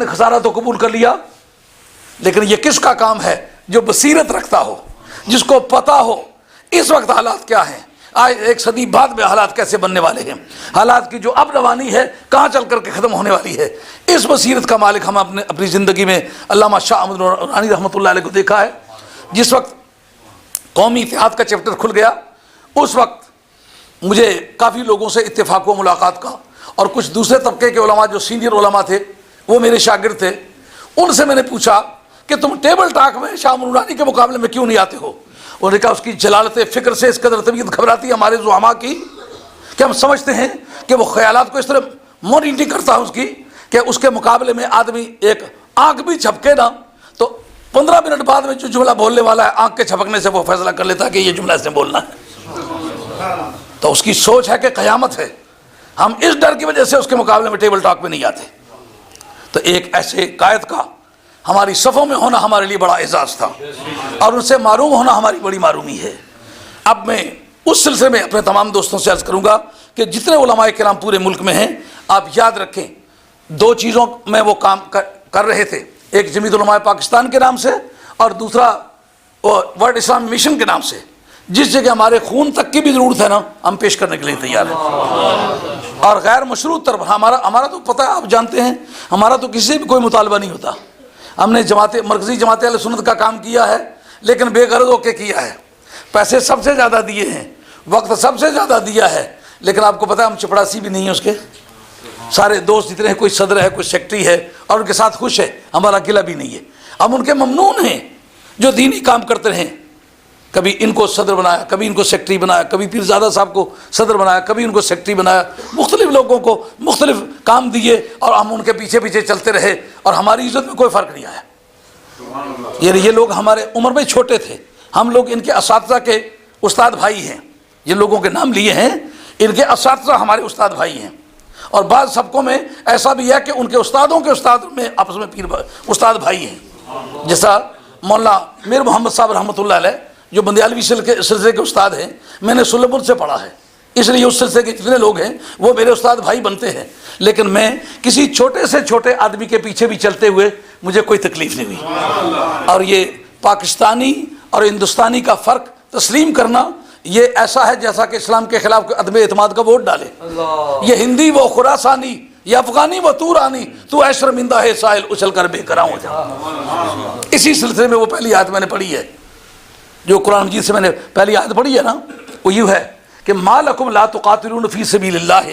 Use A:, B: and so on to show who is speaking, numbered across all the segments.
A: نے خسارہ تو قبول کر لیا، لیکن یہ کس کا کام ہے؟ جو بصیرت رکھتا ہو، جس کو پتا ہو اس وقت حالات کیا ہیں، آج ایک صدی بعد میں حالات کیسے بننے والے ہیں، حالات کی جو اب روانی ہے کہاں چل کر کے ختم ہونے والی ہے، اس بصیرت کا مالک ہم اپنی زندگی میں علامہ شاہ احمد نورانی رحمۃ اللہ علیہ کو دیکھا ہے۔ جس وقت قومی اتحاد کا چیپٹر کھل گیا، اس وقت مجھے کافی لوگوں سے اتفاق و ملاقات کا، اور کچھ دوسرے طبقے کے علماء جو سینئر علماء تھے وہ میرے شاگرد تھے، ان سے میں نے پوچھا کہ تم ٹیبل ٹاک میں شاہ نورانی کے مقابلے میں کیوں نہیں آتے ہو؟ انہوں نے کہا اس کی جلالت فکر سے اس قدر طبیعت گھبراتی ہے ہمارے زعماء کی کہ ہم سمجھتے ہیں کہ وہ خیالات کو اس طرح مانیٹرنگ کرتا ہے اس کی کہ اس کے مقابلے میں آدمی ایک آنکھ بھی جھپکے نا تو 15 منٹ بعد میں جو جملہ بولنے والا ہے آنکھ کے جھپکنے سے وہ فیصلہ کر لیتا ہے کہ یہ جملہ اس نے بولنا ہے۔ تو اس کی سوچ ہے کہ قیامت ہے، ہم اس ڈر کی وجہ سے اس کے مقابلے میں ٹیبل ٹاک میں نہیں آتے۔ تو ایک ایسے قائد کا ہماری صفوں میں ہونا ہمارے لیے بڑا اعزاز تھا، اور ان سے معروم ہونا ہماری بڑی معرومی ہے۔ اب میں اس سلسلے میں اپنے تمام دوستوں سے عرض کروں گا کہ جتنے علماء کرام پورے ملک میں ہیں، آپ یاد رکھیں 2 چیزوں میں وہ کام کر رہے تھے، ایک جمعیت علماء پاکستان کے نام سے اور دوسرا ورلڈ اسلام مشن کے نام سے۔ جس جگہ ہمارے خون تک کی بھی ضرورت ہے نا، ہم پیش کرنے کے لیے تیار ہیں، اور غیر مشروط طرف ہمارا تو پتہ ہے، آپ جانتے ہیں ہمارا تو کسی سے بھی کوئی مطالبہ نہیں ہوتا۔ ہم نے مرکزی جماعت اہل سنت کا کام کیا ہے، لیکن بے غرض ہو کے کیا ہے، پیسے سب سے زیادہ دیے ہیں، وقت سب سے زیادہ دیا ہے، لیکن آپ کو پتہ ہے ہم چپڑاسی بھی نہیں ہیں اس کے، سارے دوست جتنے ہیں، کوئی صدر ہے کوئی سیکٹری ہے اور ان کے ساتھ خوش ہے، ہمارا گلہ بھی نہیں ہے۔ ہم ان کے ممنون ہیں جو دینی کام کرتے رہیں، کبھی ان کو صدر بنایا، کبھی ان کو سیکٹری بنایا، کبھی پیر زادہ صاحب کو صدر بنایا، کبھی ان کو سیکٹری بنایا، مختلف لوگوں کو مختلف کام دیے اور ہم ان کے پیچھے پیچھے چلتے رہے، اور ہماری عزت میں کوئی فرق نہیں آیا۔ یہ لوگ ہمارے عمر میں چھوٹے تھے، ہم لوگ ان کے اساتذہ کے استاد بھائی ہیں، جن لوگوں کے نام لیے ہیں ان کے اساتذہ ہمارے استاد بھائی ہیں، اور بعض سبقوں میں ایسا بھی ہے کہ ان کے استادوں کے استاد میں آپس میں پیر استاد بھائی ہیں، جیسا مولانا میر محمد صاحب رحمۃ اللہ علیہ جو بندیالوی سلسلے کے استاد ہیں، میں نے سلم سے پڑھا ہے، اس لیے اس سلسلے کے جتنے لوگ ہیں وہ میرے استاد بھائی بنتے ہیں، لیکن میں کسی چھوٹے سے چھوٹے آدمی کے پیچھے بھی چلتے ہوئے مجھے کوئی تکلیف نہیں ہوئی۔ اور یہ پاکستانی اور ہندوستانی کا فرق تسلیم کرنا یہ ایسا ہے جیسا کہ اسلام کے خلاف عدم اعتماد کا ووٹ ڈالے۔ یہ ہندی وہ خراسانی، یہ افغانی وہ تورانی، تو اے شرمندہ ہے سائل اچھل کر بے قرار ہو جا۔ اسی سلسلے میں وہ پہلی آیت میں نے پڑھی ہے، جو قرآن مجید سے میں نے پہلی آیت پڑھی ہے نا، وہ یوں ہے کہ ما لکم لا تقاتلون فی سبیل اللہ۔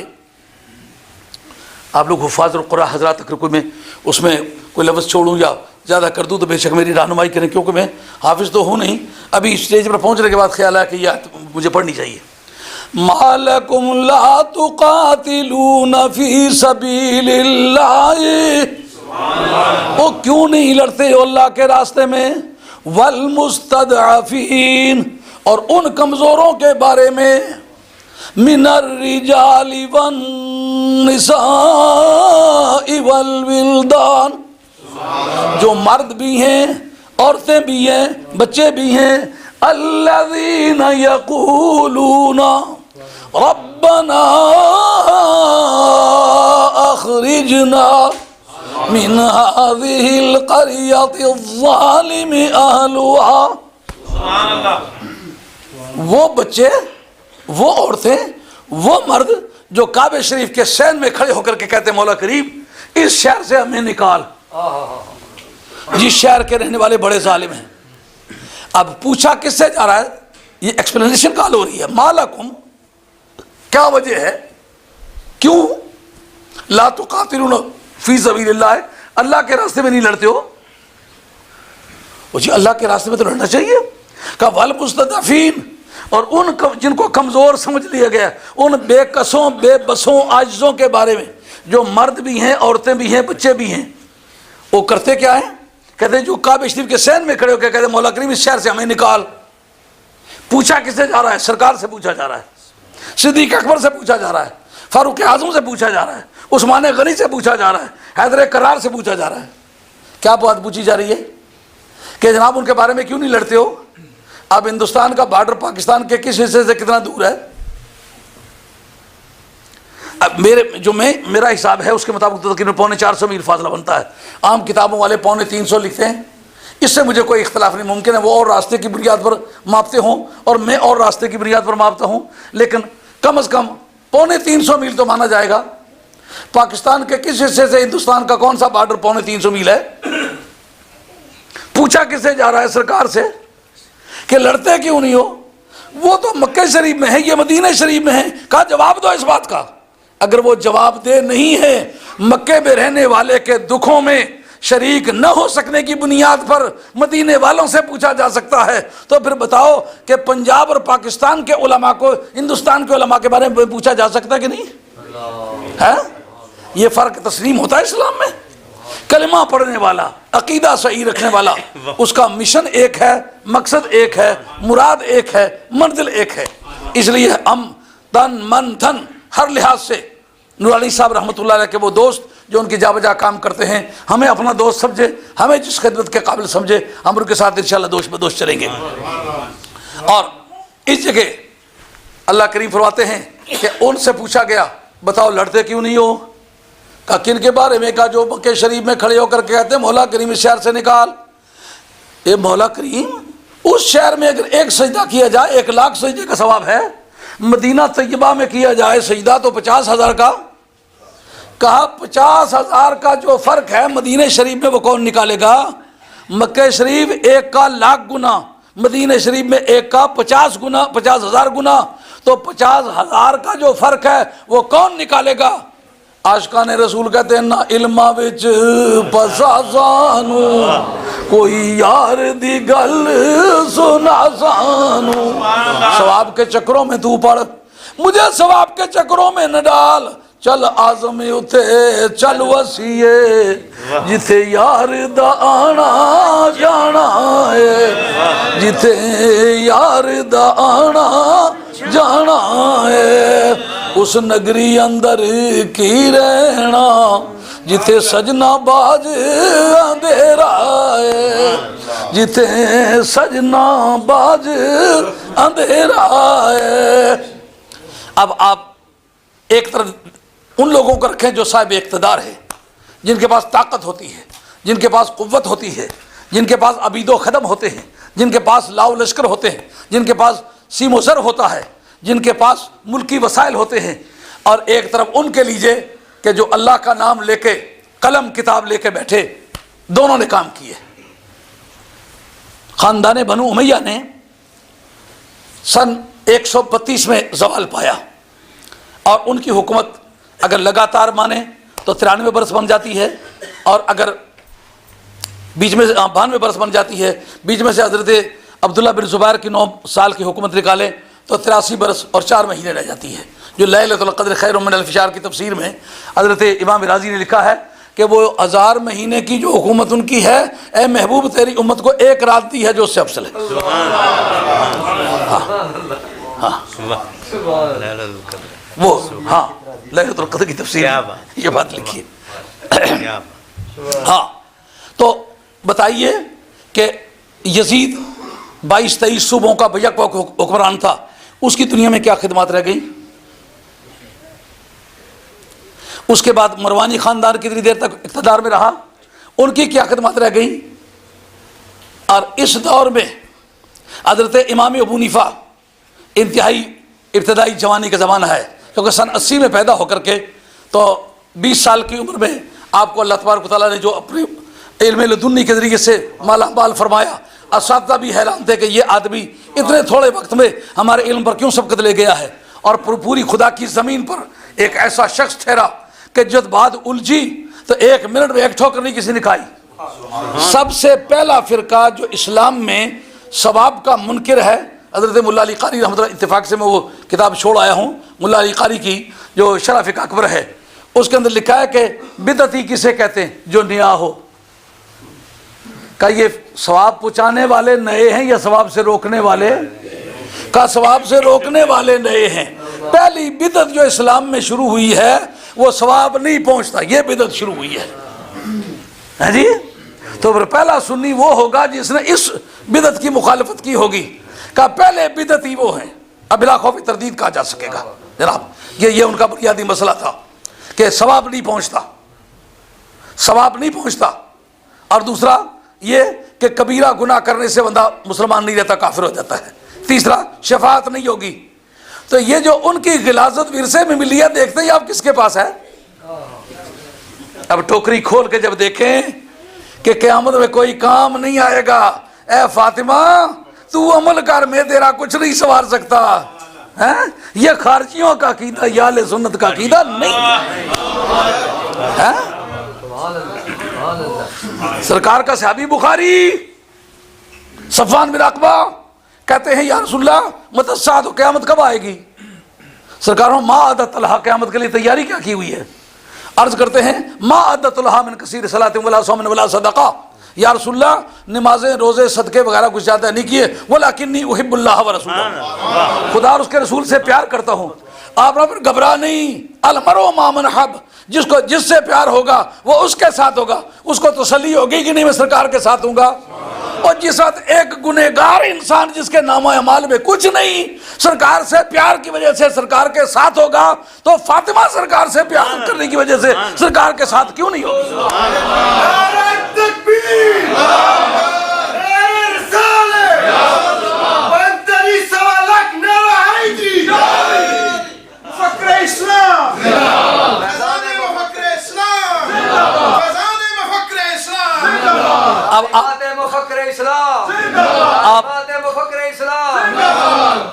A: آپ لوگ حفاظ القرآن حضرات اگر کوئی میں اس میں کوئی لفظ چھوڑوں یا زیادہ کر دوں تو بے شک میری رہنمائی کریں، کیونکہ میں حافظ تو ہوں نہیں، ابھی اسٹیج پر پہنچنے کے بعد خیال آیا کہ یہ آیت مجھے پڑھنی چاہیے۔ ما لکم لا تقاتلون فی سبیل اللہ، وہ کیوں نہیں لڑتے ہو اللہ کے راستے میں، والمستضعفین، اور ان کمزوروں کے بارے میں، من الرجال والنساء والولدان، جو مرد بھی ہیں عورتیں بھی ہیں بچے بھی ہیں، الذین یقولون ربنا اخرجنا من هذه القرية الظالم اهلها۔ وہ بچے، وہ عورتیں، وہ مرد جو کعبہ شریف کے سین میں کھڑے ہو کر کے کہتے ہیں مولا کریم اس شہر سے ہمیں نکال، جس شہر کے رہنے والے بڑے ظالم ہیں۔ اب پوچھا کس سے جا رہا ہے، یہ ایکسپلینیشن کال ہو رہی ہے، ما لکم، کیا وجہ ہے، کیوں لا تقاتلون فی سبیل اللہ، اللہ کے راستے میں نہیں لڑتے ہو؟ وہ جی اللہ کے راستے میں تو لڑنا چاہیے۔ کہا والمستضعفین، اور ان جن کو کمزور سمجھ لیا گیا، ان بے کسوں بے بسوں عاجزوں کے بارے میں، جو مرد بھی ہیں عورتیں بھی ہیں بچے بھی ہیں، وہ کرتے کیا ہیں؟ کہتے ہیں جو کعبہ شریف کے سین میں کھڑے ہو کے کہتے ہیں مولا کریم اس شہر سے ہمیں نکال۔ پوچھا کس سے جا رہا ہے؟ سرکار سے پوچھا جا رہا ہے، صدیق اکبر سے پوچھا جا رہا ہے، فاروق اعظم سے پوچھا جا رہا ہے، عثمان غنی سے پوچھا جا رہا ہے، حیدر کرار سے پوچھا جا رہا ہے۔ کیا بات پوچھی جا رہی ہے کہ جناب ان کے بارے میں کیوں نہیں لڑتے ہو؟ اب ہندوستان کا بارڈر پاکستان کے کس حصے سے کتنا دور ہے؟ اب میرا حساب ہے اس کے مطابق تو تقریباً 450 میل فاصلہ بنتا ہے. عام کتابوں والے 350 لکھتے ہیں. اس سے مجھے کوئی اختلاف نہیں. ممکن ہے وہ اور راستے کی بنیاد پر ماپتے ہوں اور میں اور راستے کی بنیاد پر ماپتا ہوں, لیکن کم از کم 350 میل تو مانا جائے گا. پاکستان کے کس حصے سے ہندوستان کا کون سا بارڈر 350 میل ہے؟ پوچھا کس سے جا رہا ہے؟ سرکار سے کہ لڑتے کیوں نہیں ہو؟ وہ تو مکہ شریف میں ہے, یہ مدینہ شریف میں ہے. کہا جواب دو اس بات کا. اگر وہ جواب دے نہیں ہے, مکے میں رہنے والے کے دکھوں میں شریک نہ ہو سکنے کی بنیاد پر مدینے والوں سے پوچھا جا سکتا ہے, تو پھر بتاؤ کہ پنجاب اور پاکستان کے علماء کو ہندوستان کے علماء کے بارے میں پوچھا جا سکتا ہے کہ نہیں ہے؟ یہ فرق تسلیم ہوتا ہے اسلام میں. کلمہ پڑھنے والا, عقیدہ صحیح رکھنے والا, اس کا مشن ایک ہے, مقصد ایک ہے, مراد ایک ہے, منزل ایک ہے. اس لیے ہم تن من دھن ہر لحاظ سے نورانی صاحب رحمۃ اللہ علیہ کے وہ دوست جو ان کی جا بجا کام کرتے ہیں, ہمیں اپنا دوست سمجھے, ہمیں جس خدمت کے قابل سمجھے, ہم ان کے ساتھ انشاءاللہ دوست بدوش چلیں گے. اور اس جگہ اللہ کریم فرماتے ہیں کہ ان سے پوچھا گیا بتاؤ لڑتے کیوں نہیں ہو؟ کہا کن کے بارے میں؟ کہا جو مکہ شریف میں کھڑے ہو کر کے کہتے ہیں مولا کریم اس شہر سے نکال. اے مولا کریم, اس شہر میں اگر ایک سجدہ کیا جائے 1,00,000 سجدے کا ثواب ہے. مدینہ طیبہ میں کیا جائے سجدہ تو 50,000 کا. کہا 50,000 کا جو فرق ہے مدینہ شریف میں وہ کون نکالے گا؟ مکہ شریف 1 کا 1,00,000 گنا, مدینہ شریف میں 1 کا 50,000 گنا, تو 50,000 کا جو فرق ہے وہ کون نکالے گا؟ عاشقان رسول کہتے ہیں نا علماں وچ پسا سانو کوئی یار دی گل سنا سانو. ثواب کے چکروں میں تو پڑھ, مجھے ثواب کے چکروں میں نہ ڈال. چل آزم اتے چل وسیے جتھے یار دا آنا جانا ہے, جتھے یار دا آنا جانا ہے. اس نگری اندر کی رہنا جتھے سجنا باز اندھیرا ہے, جتھے سجنا باز اندھیرا ہے. اب آپ ایک طرف ان لوگوں کو رکھیں جو صاحب اقتدار ہے, جن کے پاس طاقت ہوتی ہے, جن کے پاس قوت ہوتی ہے, جن کے پاس عبید و خدم ہوتے ہیں, جن کے پاس لاؤ لشکر ہوتے ہیں, جن کے پاس سیم و زر ہوتا ہے, جن کے پاس ملکی وسائل ہوتے ہیں. اور ایک طرف ان کے لیجئے کہ جو اللہ کا نام لے کے قلم کتاب لے کے بیٹھے. دونوں نے کام کیے. خاندان بنو امیہ نے سن 132 میں زوال پایا, اور ان کی حکومت اگر لگاتار مانے تو 93 برس بن جاتی ہے, اور اگر بیچ میں 92 برس بن جاتی ہے. بیچ میں سے حضرت عبداللہ بن زبیر کی 9 سال کی حکومت نکالیں تو 83 برس اور 4 مہینے رہ جاتی ہے. جو لیلۃ القدر خیر من الف شہر کی تفسیر میں حضرت امام رازی نے لکھا ہے کہ وہ 1000 مہینے کی جو حکومت ان کی ہے, اے محبوب تیری امت کو 1 رات دی ہے جو اس سے افضل ہے. وہ ہاں لیلۃ القدر کی تفسیر یہ بات لکھی ہے. ہاں تو بتائیے کہ یزید 22-23 صوبوں کا بیک وقت حکمران تھا, اس کی دنیا میں کیا خدمات رہ گئی؟ اس کے بعد مروانی خاندان کتنی دیر تک اقتدار میں رہا, ان کی کیا خدمات رہ گئی؟ اور اس دور میں حضرت امام ابو حنیفہ انتہائی ابتدائی جوانی کا زمانہ ہے, کیونکہ سن 80 میں پیدا ہو کر کے تو 20 سال کی عمر میں آپ کو اللہ تبارک و تعالیٰ نے جو اپنے علم لدنی کے ذریعے سے مالا مال فرمایا. اساتذہ بھی حیران تھے کہ یہ آدمی اتنے تھوڑے وقت میں ہمارے علم پر کیوں سبقت لے گیا ہے, اور پوری خدا کی زمین پر ایک ایسا شخص ٹھہرا کہ جب بات الجھی تو 1 منٹ میں 1 ٹھوکر نہیں کسی نے کھائی. سب سے پہلا فرقہ جو اسلام میں ثواب کا منکر ہے حضرت ملا علی قاری رحمۃ اللہ, اتفاق سے میں وہ کتاب چھوڑ آیا ہوں ملا علی قاری کی جو شرح فقہ اکبر ہے, اس کے اندر لکھا ہے کہ بدعتی کسے کہتے ہیں؟ جو نیا ہو. کہ یہ ثواب پہنچانے والے نئے ہیں یا ثواب سے روکنے والے؟ کا ثواب سے روکنے والے نئے ہیں. پہلی بدعت جو اسلام میں شروع ہوئی ہے وہ ثواب نہیں پہنچتا, یہ بدعت شروع ہوئی ہے جی. تو پھر پہلا سنی وہ ہوگا جس نے اس بدعت کی مخالفت کی ہوگی. کہ پہلے بدعتی وہ ہیں, اب بلا خوف تردید کہا جا سکے گا. جناب یہ ان کا بنیادی مسئلہ تھا کہ ثواب نہیں پہنچتا، ثواب نہیں پہنچتا، اور دوسرا یہ کہ کبیرہ گناہ کرنے سے بندہ مسلمان نہیں رہتا، کافر ہو جاتا ہے، تیسرا شفاعت نہیں ہوگی۔ تو یہ جو ان کی غلاظت ورثے میں ملی ہے، دیکھتے ہی آپ کس کے پاس ہے؟ اب ٹوکری کھول کے جب دیکھیں کہ قیامت میں کوئی کام نہیں آئے گا، اے فاطمہ تو عمل کر، میں تیرا کچھ نہیں سنوار سکتا، یہ خارجیوں کا عقیدہ، یا اہل سنت کا عقیدہ نہیں ہے۔ سرکار کا صحابی بخاری صفوان بن عقبہ کہتے ہیں یا رسول اللہ متی الساعۃ، قیامت کب آئے گی؟ سرکار ما اعددت لها، قیامت کے لیے تیاری کیا کی ہوئی ہے؟ عرض کرتے ہیں ما اعددت لها من کثیر صلاۃ ولا صوم ولا صدقہ، یا رسول اللہ نمازیں روزے صدقے وغیرہ کچھ زیادہ نہیں کیے، ولکنی احب اللہ ورسولہ، خدا اور اس کے رسول سے پیار کرتا ہوں۔ آپ نے پھر گھبرا نہیں، المرء مع من حب، جس سے پیار ہوگا وہ اس کے ساتھ ہوگا، اس کو تسلی ہوگی کہ نہیں میں سرکار کے ساتھ ہوں گا۔ اور جس وقت ایک گنہگار انسان جس کے نام و اعمال میں کچھ نہیں سرکار سے پیار کی وجہ سے سرکار کے ساتھ ہوگا، تو فاطمہ سرکار سے پیار کرنے کی وجہ سے سرکار کے ساتھ کیوں نہیں ہوگی؟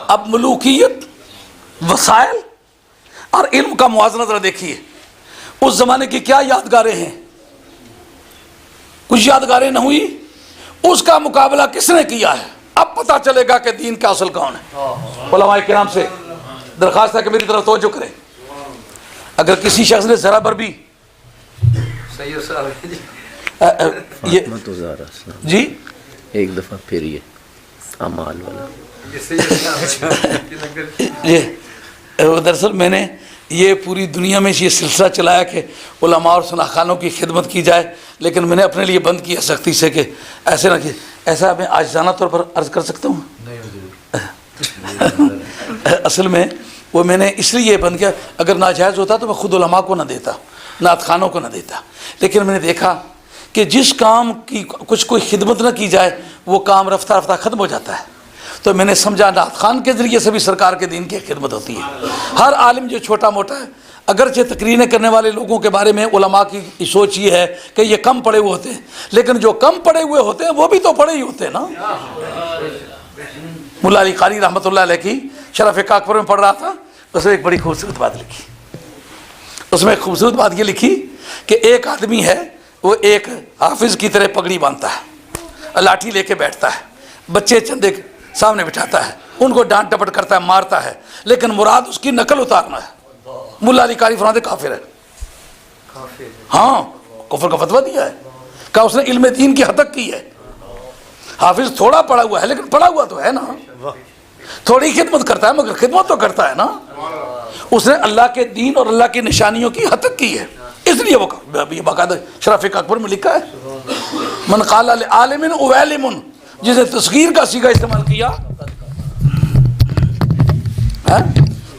A: اب ملوکیت، وسائل اور علم کا موازنہ ذرا دیکھیے۔ اس زمانے کی کیا یادگاریں ہیں؟ کچھ یادگاریں نہ ہوئی، اس کا مقابلہ کس نے کیا ہے؟ اب پتہ چلے گا کہ دین کا اصل کون ہے۔ علماء کرام سے درخواست ہے کہ میری طرف توجہ کریں۔ اگر کسی شخص نے ذرا بر بھی جی
B: ایک دفعہ پھر یہ اعمال والا
A: دراصل میں نے یہ پوری دنیا میں یہ سلسلہ چلایا کہ علماء اور سناخانوں کی خدمت کی جائے، لیکن میں نے اپنے لیے بند کیا سختی سے کہ ایسے نہ کہ ایسا میں عاجزانہ طور پر عرض کر سکتا ہوں۔ اصل میں وہ میں نے اس لیے بند کیا، اگر ناجائز ہوتا تو میں خود علماء کو نہ دیتا، نعت خانوں کو نہ دیتا، لیکن میں نے دیکھا کہ جس کام کی کچھ کوئی خدمت نہ کی جائے وہ کام رفتہ رفتہ ختم ہو جاتا ہے، تو میں نے سمجھا نعت خان کے ذریعے سے بھی سرکار کے دین کی خدمت ہوتی ہے۔ ہر عالم جو چھوٹا موٹا ہے، اگرچہ تقریریں کرنے والے لوگوں کے بارے میں علماء کی سوچ یہ ہے کہ یہ کم پڑھے ہوئے ہوتے ہیں، لیکن جو کم پڑھے ہوئے ہوتے ہیں وہ بھی تو پڑھے ہی ہوتے ہیں نا۔ ملا علی قاری رحمۃ اللہ علیہ کی شرف کاکپور میں پڑھ رہا تھا، اس میں ایک بڑی خوبصورت بات لکھی۔ اس میں ایک خوبصورت بات یہ لکھی کہ ایک آدمی ہے، وہ ایک حافظ کی طرح پگڑی باندھتا ہے، لاٹھی لے کے بیٹھتا ہے، بچے چندے سامنے بٹھاتا ہے، ان کو ڈانٹ ڈپٹ کرتا ہے، مارتا ہے، لیکن مراد اس کی نقل اتارنا ہے۔ ملا علی قاری فرماتے کافر ہے۔ ہاں، کفر کا فتویٰ دیا ہے، کہا اس نے علم دین کی حد تک کی ہے۔ حافظ تھوڑا پڑھا ہوا ہے لیکن پڑھا ہوا تو ہے نا، تھوڑی خدمت کرتا ہے مگر خدمت تو کرتا ہے نا۔ اس نے اللہ کے دین اور اللہ کی نشانیوں کی حد تک کی ہے، اس لیے وہ باقاعدہ شرف کاکپور میں لکھا ہے من قال لعالم اویلم، جس نے تصغیر کا صیغہ استعمال کیا،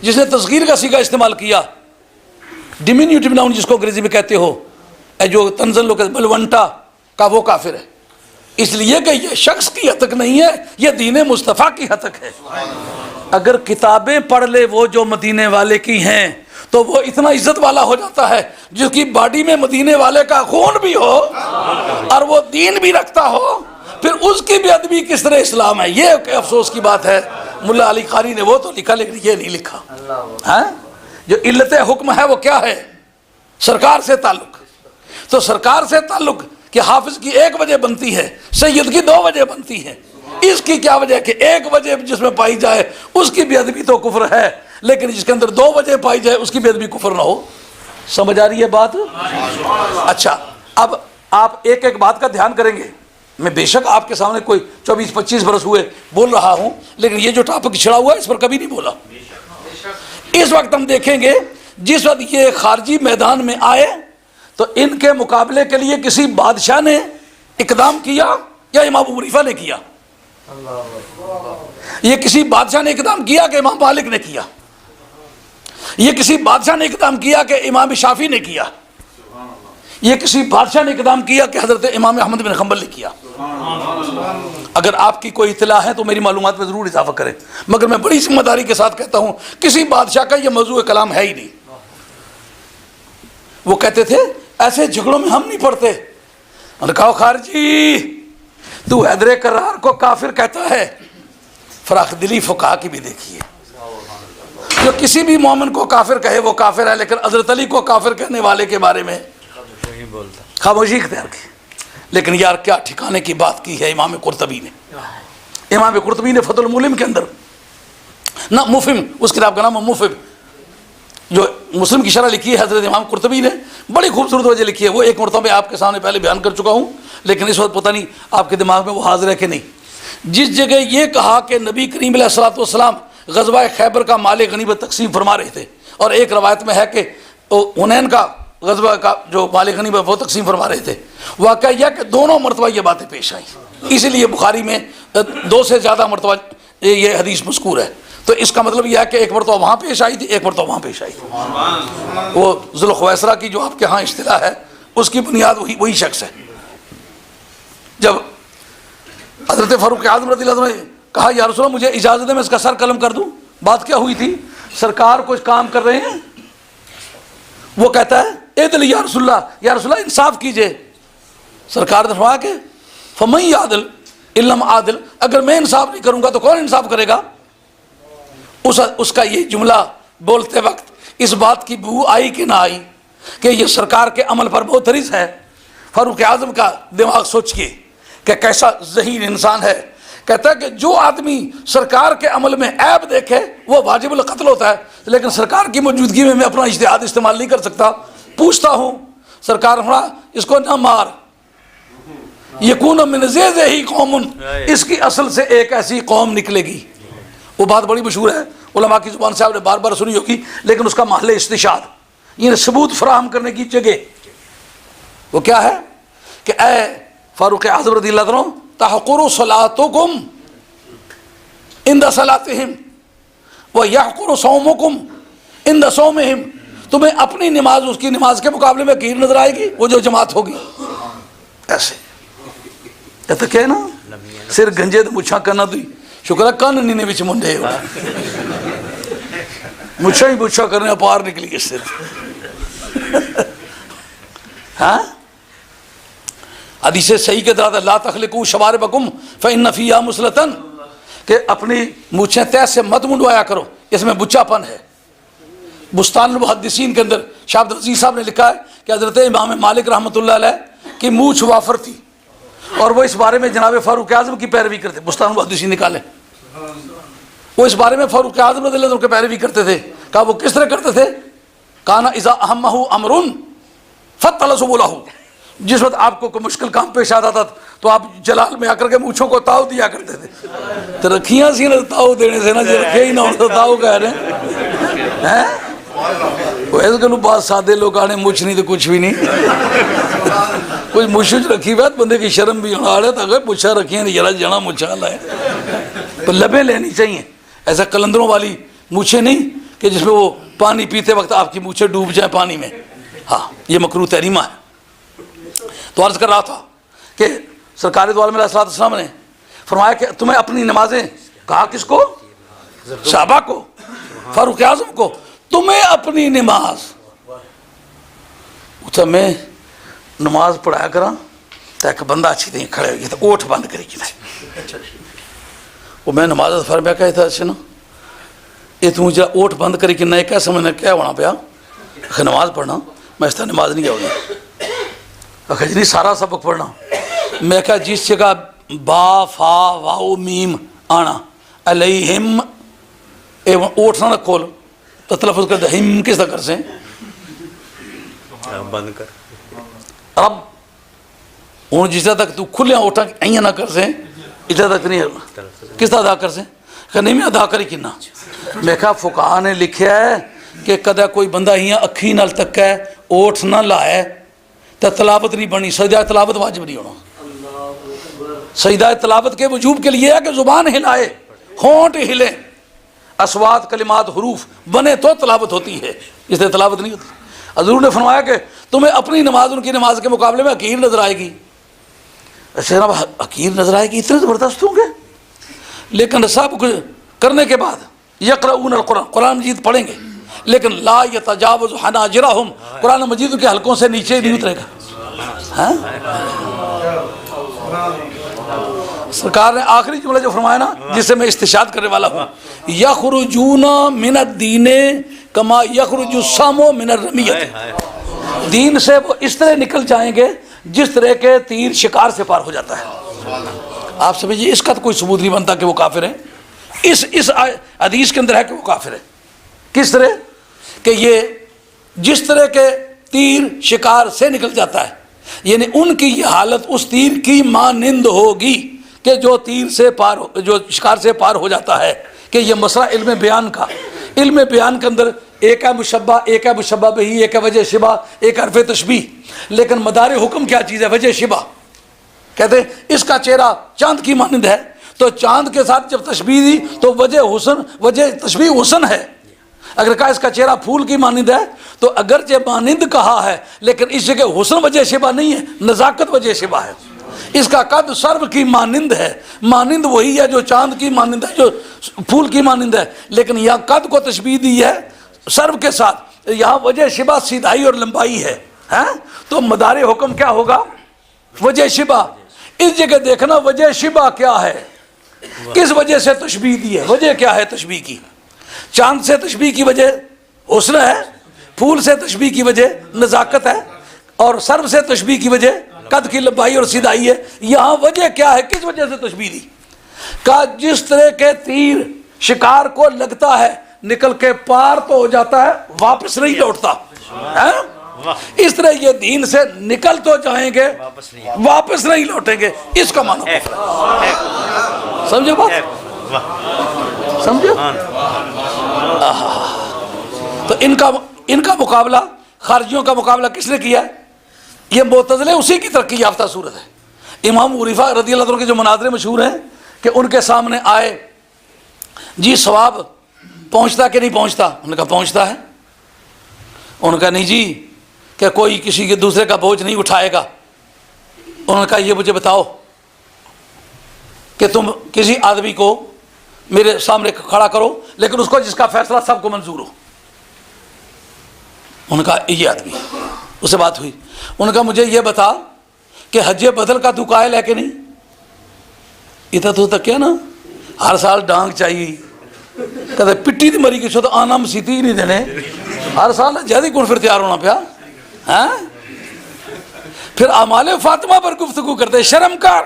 A: جس نے تصغیر کا صیغہ استعمال کیا، ڈیمینیوٹیو ناؤن جس کو انگریزی میں کہتے ہو، جو تنزل لوگ بلونٹا کا، وہ کافر ہے، اس لیے کہ یہ شخص کی حد تک نہیں ہے، یہ دین مصطفیٰ کی حد تک ہے۔ اگر کتابیں پڑھ لے وہ جو مدینے والے کی ہیں تو وہ اتنا عزت والا ہو جاتا ہے، جس کی باڈی میں مدینے والے کا خون بھی ہو اور وہ دین بھی رکھتا ہو، پھر اس کی بے ادبی کس طرح اسلام ہے؟ یہ ایک افسوس کی بات ہے۔ ملا علی قاری نے وہ تو لکھا لیکن یہ نہیں لکھا۔ جو علت حکم ہے وہ کیا ہے؟ سرکار سے تعلق۔ تو سرکار سے تعلق کہ حافظ کی 1 وجہ بنتی ہے، سید کی 2 وجہ بنتی ہے، اس کی کیا وجہ کہ 1 وجہ جس میں پائی جائے اس کی بے ادبی تو کفر ہے، لیکن جس کے اندر 2 وجہ پائی جائے اس کی بے ادبی کفر نہ ہو۔ سمجھ آ رہی ہے بات؟ اچھا، اب آپ ایک ایک بات کا دھیان کریں گے۔ میں بے شک آپ کے سامنے کوئی 24-25 برس ہوئے بول رہا ہوں، لیکن یہ جو ٹاپک چھڑا ہوا ہے اس پر کبھی نہیں بولا۔ اس وقت ہم دیکھیں گے جس وقت یہ خارجی میدان میں آئے تو ان کے مقابلے کے لیے کسی بادشاہ نے اقدام کیا یا امام ابو حنیفہ نے کیا؟ یہ کسی بادشاہ نے اقدام کیا کہ امام مالک نے کیا؟ یہ کسی بادشاہ نے اقدام کیا کہ امام شافعی نے کیا؟ یہ کسی بادشاہ نے اقدام کیا کہ حضرت امام احمد بن حنبل نے کیا؟ اگر آپ کی کوئی اطلاع ہے تو میری معلومات میں ضرور اضافہ کریں، مگر میں بڑی ذمہ داری کے ساتھ کہتا ہوں کسی بادشاہ کا یہ موضوع کلام ہے ہی نہیں۔ وہ کہتے تھے ایسے جھگڑوں میں ہم نہیں پڑتے۔ انہوں نے کہا خارجی تو حیدر کرار کو کافر کہتا ہے، فراخ دلی فقہا کی بھی دیکھیے، جو کسی بھی مومن کو کافر کہے وہ کافر ہے، لیکن حضرت علی کو کافر کہنے والے کے بارے میں خاموشی اختیار کی۔ لیکن یار کیا ٹھکانے کی بات کی ہے امام قرطبی نے۔ امام قرطبی نے فتح الملم کے اندر نہ مفہم، اس کتاب کا نام مفہم، جو مسلم کی شرح لکھی ہے حضرت امام قرطبی نے، بڑی خوبصورت وجہ لکھی ہے۔ وہ ایک مرتبہ آپ کے سامنے پہلے بیان کر چکا ہوں، لیکن اس وقت پتہ نہیں آپ کے دماغ میں وہ حاضر ہے کہ نہیں۔ جس جگہ یہ کہا کہ نبی کریم علیہ الصلوۃ والسلام غزوہ خیبر کا مال غنیمت تقسیم فرما رہے تھے، اور ایک روایت میں ہے کہ حنین کا غزوہ کا جو مال غنیمت وہ تقسیم فرما رہے تھے، واقعہ یہ کہ دونوں مرتبہ یہ باتیں پیش آئیں، اسی لیے بخاری میں 2 سے زیادہ مرتبہ یہ حدیث مذکور ہے۔ تو اس کا مطلب یہ ہے کہ ایک مرتبہ وہاں پیش آئی تھی، ایک مرتبہ وہاں پیش آئی تھی۔ وہ ذوالخویسرہ کی جو آپ کے ہاں اصطلاح ہے اس کی بنیاد وہی شخص ہے۔ جب حضرت فاروق اعظم رضی اللہ عنہ نے کہا یا رسول اللہ مجھے اجازت ہے میں اس کا سر قلم کر دوں، بات کیا ہوئی تھی؟ سرکار کچھ کام کر رہے ہیں، وہ کہتا ہے عدل یا رسول اللہ انصاف کیجئے۔ سرکار نے فرمایا کہ فمن یعدل ان لم عادل، اگر میں انصاف نہیں کروں گا تو کون انصاف کرے گا؟ اس کا یہ جملہ بولتے وقت اس بات کی بو آئی کہ نہ آئی کہ یہ سرکار کے عمل پر بہت حریص ہے۔ فاروق اعظم کا دماغ سوچئے کہ کیسا ذہین انسان ہے۔ کہتا ہے کہ جو آدمی سرکار کے عمل میں عیب دیکھے وہ واجب القتل ہوتا ہے، لیکن سرکار کی موجودگی میں اپنا اجتہاد استعمال نہیں کر سکتا۔ پوچھتا ہوں سرکار فرمایا اس کو نہ مار، یکون من زیزہ ہی قوم، اس کی اصل سے ایک ایسی قوم نکلے گی۔ وہ بات بڑی مشہور ہے، علماء کی زبان سے آپ نے بار بار سنی ہوگی، لیکن اس کا محل استشہاد یعنی ثبوت فراہم کرنے کی جگہ وہ کیا ہے کہ اے فاروق اعظم رضی اللہ عنہ تحقر صلاتکم عند صلاتہم ویحقر صومکم عند صومہم، تمہیں اپنی نماز اس کی نماز کے مقابلے میں حقیر نظر آئے گی وہ جو جماعت ہوگی۔ ایسے کہتا کہ نا سر گنجے تو مچھاں کرنا تو شکر ہے کن نہیں نے بچ منڈے ہو مچھا ہی مچھا کرنے پار نکلی اس سے۔ ہاں حدیث صحیح کے درات لا تخلقوا شواربکم فإن فیہا مسلطن، کہ اپنی مونچھیں تیز سے مت منڈوایا کرو، اس میں بچا پن ہے۔ بستان المحدثین کے اندر شاہ عبد العزیز صاحب نے لکھا ہے کہ حضرت امام مالک رحمۃ اللہ علیہ کی مونچھ وافر تھی، اور وہ اس بارے میں جناب فاروق اعظم کی پیروی کرتے۔ بستان المحدثین نکالے، وہ اس بارے میں فاروق اعظم رضی اللہ عنہ کی پیروی کرتے تھے۔ کہا وہ کس طرح کرتے تھے؟ کانا اذا اہمہ امر فطل سبلہ، جس وقت آپ کو کوئی مشکل کام پیش آتا تھا تو آپ جلال میں آ کر کے مونچھوں کو تاؤ دیا کرتے تھے۔ تو رکھیاں سی نا تاؤ دینے سے نا، جو رکھے ہی نہ ہوتا تاؤ کہہ رہے ہیں۔ وہ ایسے کہ بات سادے لوگ آنے مچھ نہیں تو کچھ بھی نہیں، کچھ مچھ رکھی بات بندے کی شرم بھی ہونا رہا تھا، مچھا رکھی ہیں جلا جنا مچھا لائے تو لبیں لینی چاہیے، ایسا کلندروں والی مونچھیں نہیں کہ جس میں وہ پانی پیتے وقت آپ کی مونچھیں ڈوب جائیں پانی میں۔ ہاں یہ مکروہ تحریمہ ہے۔ تو عرض کر رہا تھا کہ سرکار دو عالم علیہ السلام نے فرمایا کہ تمہیں اپنی نمازیں، کہا کس کو؟ صحابہ کو، فاروق اعظم کو، تمہیں اپنی نماز، اچھا میں نماز پڑھایا کرا تو ایک بندہ اچھی طرح کھڑے ہوئی تھا، اوٹھ بند کری کی وہ میں نماز فرمایا کہا تھا اچھا نا یہ تو مجھے اوٹھ بند کری کہ نئے کیا سمجھنا کیا ہونا پیا نماز پڑھنا، میں اس طرح نماز نہیں آؤں گی، نہیں سارا سبق پڑھنا۔ میں کہا جس جگہ با فا واؤ میم آنا علیہم اوٹھ نہ کھول تو تلفظ کر دے ہم کس طرح کر سے
B: بند کر
A: اب ہوں جس طرح تک تو کھلیا اوٹھا ایاں نہ کر سے ادھر تک نہیں کس طرح ادا کر سے کہ نہیں میں ادا کری کنا۔ میں کہا فقہاء نے لکھیا ہے کہ کدہ کوئی بندہ ہیاں اکھی نال تک ہے اوٹھ نہ لائے تو تلاوت نہیں بنی، سجدہ تلاوت واجب نہیں ہونا۔ سجدہ تلاوت کے وجوب کے لیے ہے کہ زبان ہلائے، ہونٹ ہلے، اسوات کلمات حروف بنے تو تلاوت ہوتی ہے، اس لیے تلاوت نہیں ہوتی۔ حضور نے فرمایا کہ تمہیں اپنی نماز ان کی نماز کے مقابلے میں حقیر نظر آئے گی۔ اچھا جناب حقیر نظر آئے گی، اتنے زبردست ہوں گے، لیکن سب کچھ کرنے کے بعد یقرؤون القرآن، قرآن مجید پڑھیں گے، لیکن لا یتجاوز حناجرہم، قرآن مجید کے حلقوں سے نیچے نہیں اترے گا۔ ہاں؟ سرکار نے آخری جملہ جو فرمایا نا، جس سے میں استشہاد کرنے والا ہوں، یخرجون من الدین کما یخرج السام من الرمیۃ، دین سے وہ اس طرح نکل جائیں گے جس طرح کے تیر شکار سے پار ہو جاتا ہے۔ آپ سمجھیے اس کا تو کوئی ثبوت نہیں بنتا کہ وہ کافر ہیں، اس حدیث کے اندر ہے کہ وہ کافر ہے۔ کس طرح کہ یہ جس طرح کے تیر شکار سے نکل جاتا ہے، یعنی ان کی یہ حالت اس تیر کی مانند ہوگی کہ جو تیر سے پار جو شکار سے پار ہو جاتا ہے۔ کہ یہ مسئلہ علم بیان کا، علم بیان کے اندر ایک ہے مشبہ، ایک ہے مشبہ بہی، ایک ہے وجہ شبہ، ایک حرف تشبیہ، لیکن مدار حکم کیا چیز ہے؟ وجہ شبہ۔ کہتے ہیں اس کا چہرہ چاند کی مانند ہے، تو چاند کے ساتھ جب تشبیہ دی تو وجہ تشبیہ حسن ہے۔ اگر کہا اس کا چہرہ پھول کی مانند ہے تو اگرچہ مانند کہا ہے لیکن اس جگہ حسن وجہ شبہ نہیں ہے، نزاکت وجہ شبہ ہے۔ اس کا قد سرو کی مانند ہے، مانند وہی ہے جو چاند کی مانند ہے، جو پھول کی مانند ہے، لیکن یہاں قد کو تشبیہ دی ہے سرو کے ساتھ، یہاں وجہ شبہ سیدھائی اور لمبائی ہے۔ تو مدار حکم کیا ہوگا؟ وجہ شبہ۔ اس جگہ دیکھنا وجہ شبہ کیا ہے، کس وجہ سے تشبیہ دی ہے، وجہ کیا ہے تشبیہ کی؟ چاند سے تشبیہ کی وجہ حسن ہے، پھول سے تشبیہ کی وجہ نزاکت ہے، اور سرو سے تشبیہ کی وجہ قد کی لمبائی اور سیدھائی ہے۔ یہاں وجہ کیا ہے، کس وجہ سے تشبیہ دی؟ کہ جس طرح کے تیر شکار کو لگتا ہے نکل کے پار تو ہو جاتا ہے، واپس نہیں لوٹتا، اس طرح یہ دین سے نکل تو جائیں گے واپس نہیں لوٹیں گے، اس کا معنی سمجھو بات، سمجھو؟ تو ان کا مقابلہ، خارجیوں کا مقابلہ کس نے کیا ہے؟ یہ معتزلے اسی کی ترقی یافتہ صورت ہے۔ امام حنیفہ رضی اللہ عنہ کے جو مناظرے مشہور ہیں کہ ان کے سامنے آئے، جی ثواب پہنچتا کہ نہیں پہنچتا؟ انہوں نے کہا پہنچتا ہے۔ انہوں نے کہا نہیں جی کہ کوئی کسی کے دوسرے کا بوجھ نہیں اٹھائے گا۔ انہوں نے کہا یہ مجھے بتاؤ کہ تم کسی آدمی کو میرے سامنے کھڑا کرو لیکن اس کو جس کا فیصلہ سب کو منظور ہو۔ انہوں نے کہا یہ آدمی، اس سے بات ہوئی۔ انہوں نے کہا مجھے یہ بتا کہ حج بدل کا تو قائل ہے کہ نہیں؟ اتنا تو تک کیا نا ہر سال ڈانگ چاہیے، کہتے پٹی دی مری کسی تو آنا مسیتی ہی نہیں دینے، ہر سال جہدی کون پھر تیار ہونا پیا۔ پھر اعمال فاطمہ پر گفتگو کرتے، شرم کر۔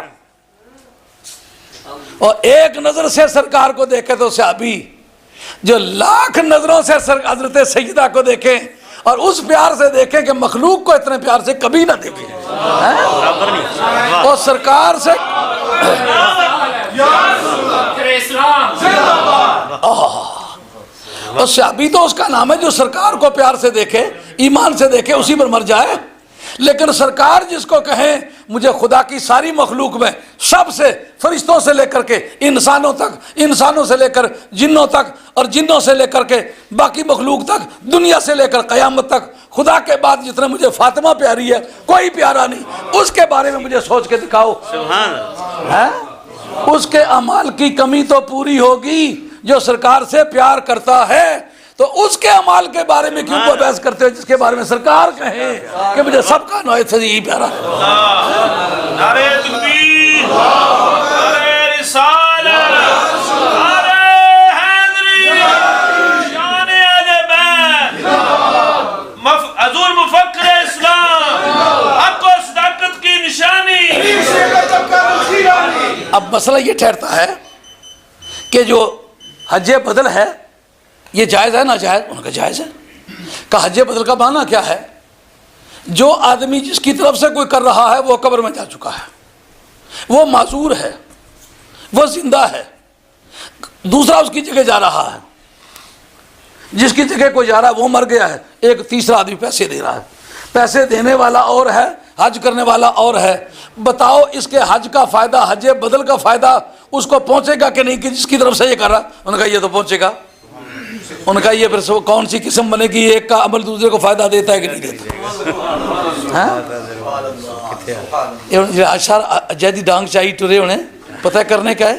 A: اور ایک نظر سے سرکار کو دیکھے تو صحابی جو لاکھ نظروں سے حضرت سیدہ کو دیکھیں اور اس پیار سے دیکھیں کہ مخلوق کو اتنے پیار سے کبھی نہ دیکھیں، اور سرکار سے اور صحابی تو اس کا نام ہے جو سرکار کو پیار سے دیکھے، ایمان سے دیکھے، اسی پر مر جائے۔ لیکن سرکار جس کو کہیں مجھے خدا کی ساری مخلوق میں سب سے، فرشتوں سے لے کر کے انسانوں تک، انسانوں سے لے کر جنوں تک، اور جنوں سے لے کر کے باقی مخلوق تک، دنیا سے لے کر قیامت تک، خدا کے بعد جتنا مجھے فاطمہ پیاری ہے کوئی پیارا نہیں، اس کے بارے میں مجھے سوچ کے دکھاؤ۔ اس کے اعمال کی کمی تو پوری ہوگی جو سرکار سے پیار کرتا ہے، تو اس کے اعمال کے بارے میں کیوں کو بحث کرتے ہو جس کے بارے میں سرکار کہیں کہ مجھے سب کا نوایت سے یہی پیارا ہے۔
C: نعرہ تکبیر، نعرہ رسالت، نعرہ حیدری، شان اہل بیت، حضور مفکر اسلام، حق و صداقت کی نشانی۔
A: اب مسئلہ یہ ٹھہرتا ہے کہ جو حج بدل ہے یہ جائز ہے ناجائز؟ انہوں نے کہا جائز ہے۔ کہا حج بدل کا معنی کیا ہے؟ جو آدمی جس کی طرف سے کوئی کر رہا ہے وہ قبر میں جا چکا ہے، وہ معذور ہے، وہ زندہ ہے، دوسرا اس کی جگہ جا رہا ہے، جس کی جگہ کوئی جا رہا ہے وہ مر گیا ہے، ایک تیسرا آدمی پیسے دے رہا ہے، پیسے دینے والا اور ہے، حج کرنے والا اور ہے۔ بتاؤ اس کے حج کا فائدہ، حج بدل کا فائدہ اس کو پہنچے گا کہ نہیں کہ جس کی طرف سے یہ کر رہا ہے؟ انہوں نے کہا یہ تو پہنچے گا۔ ان کا یہ پھر کون سی قسم بنے گی؟ ایک کا عمل دوسرے کو فائدہ دیتا ہے کہ نہیں دیتا؟ اشار جیدی ڈانگ چاہیے ٹرے انہیں پتہ کرنے کا ہے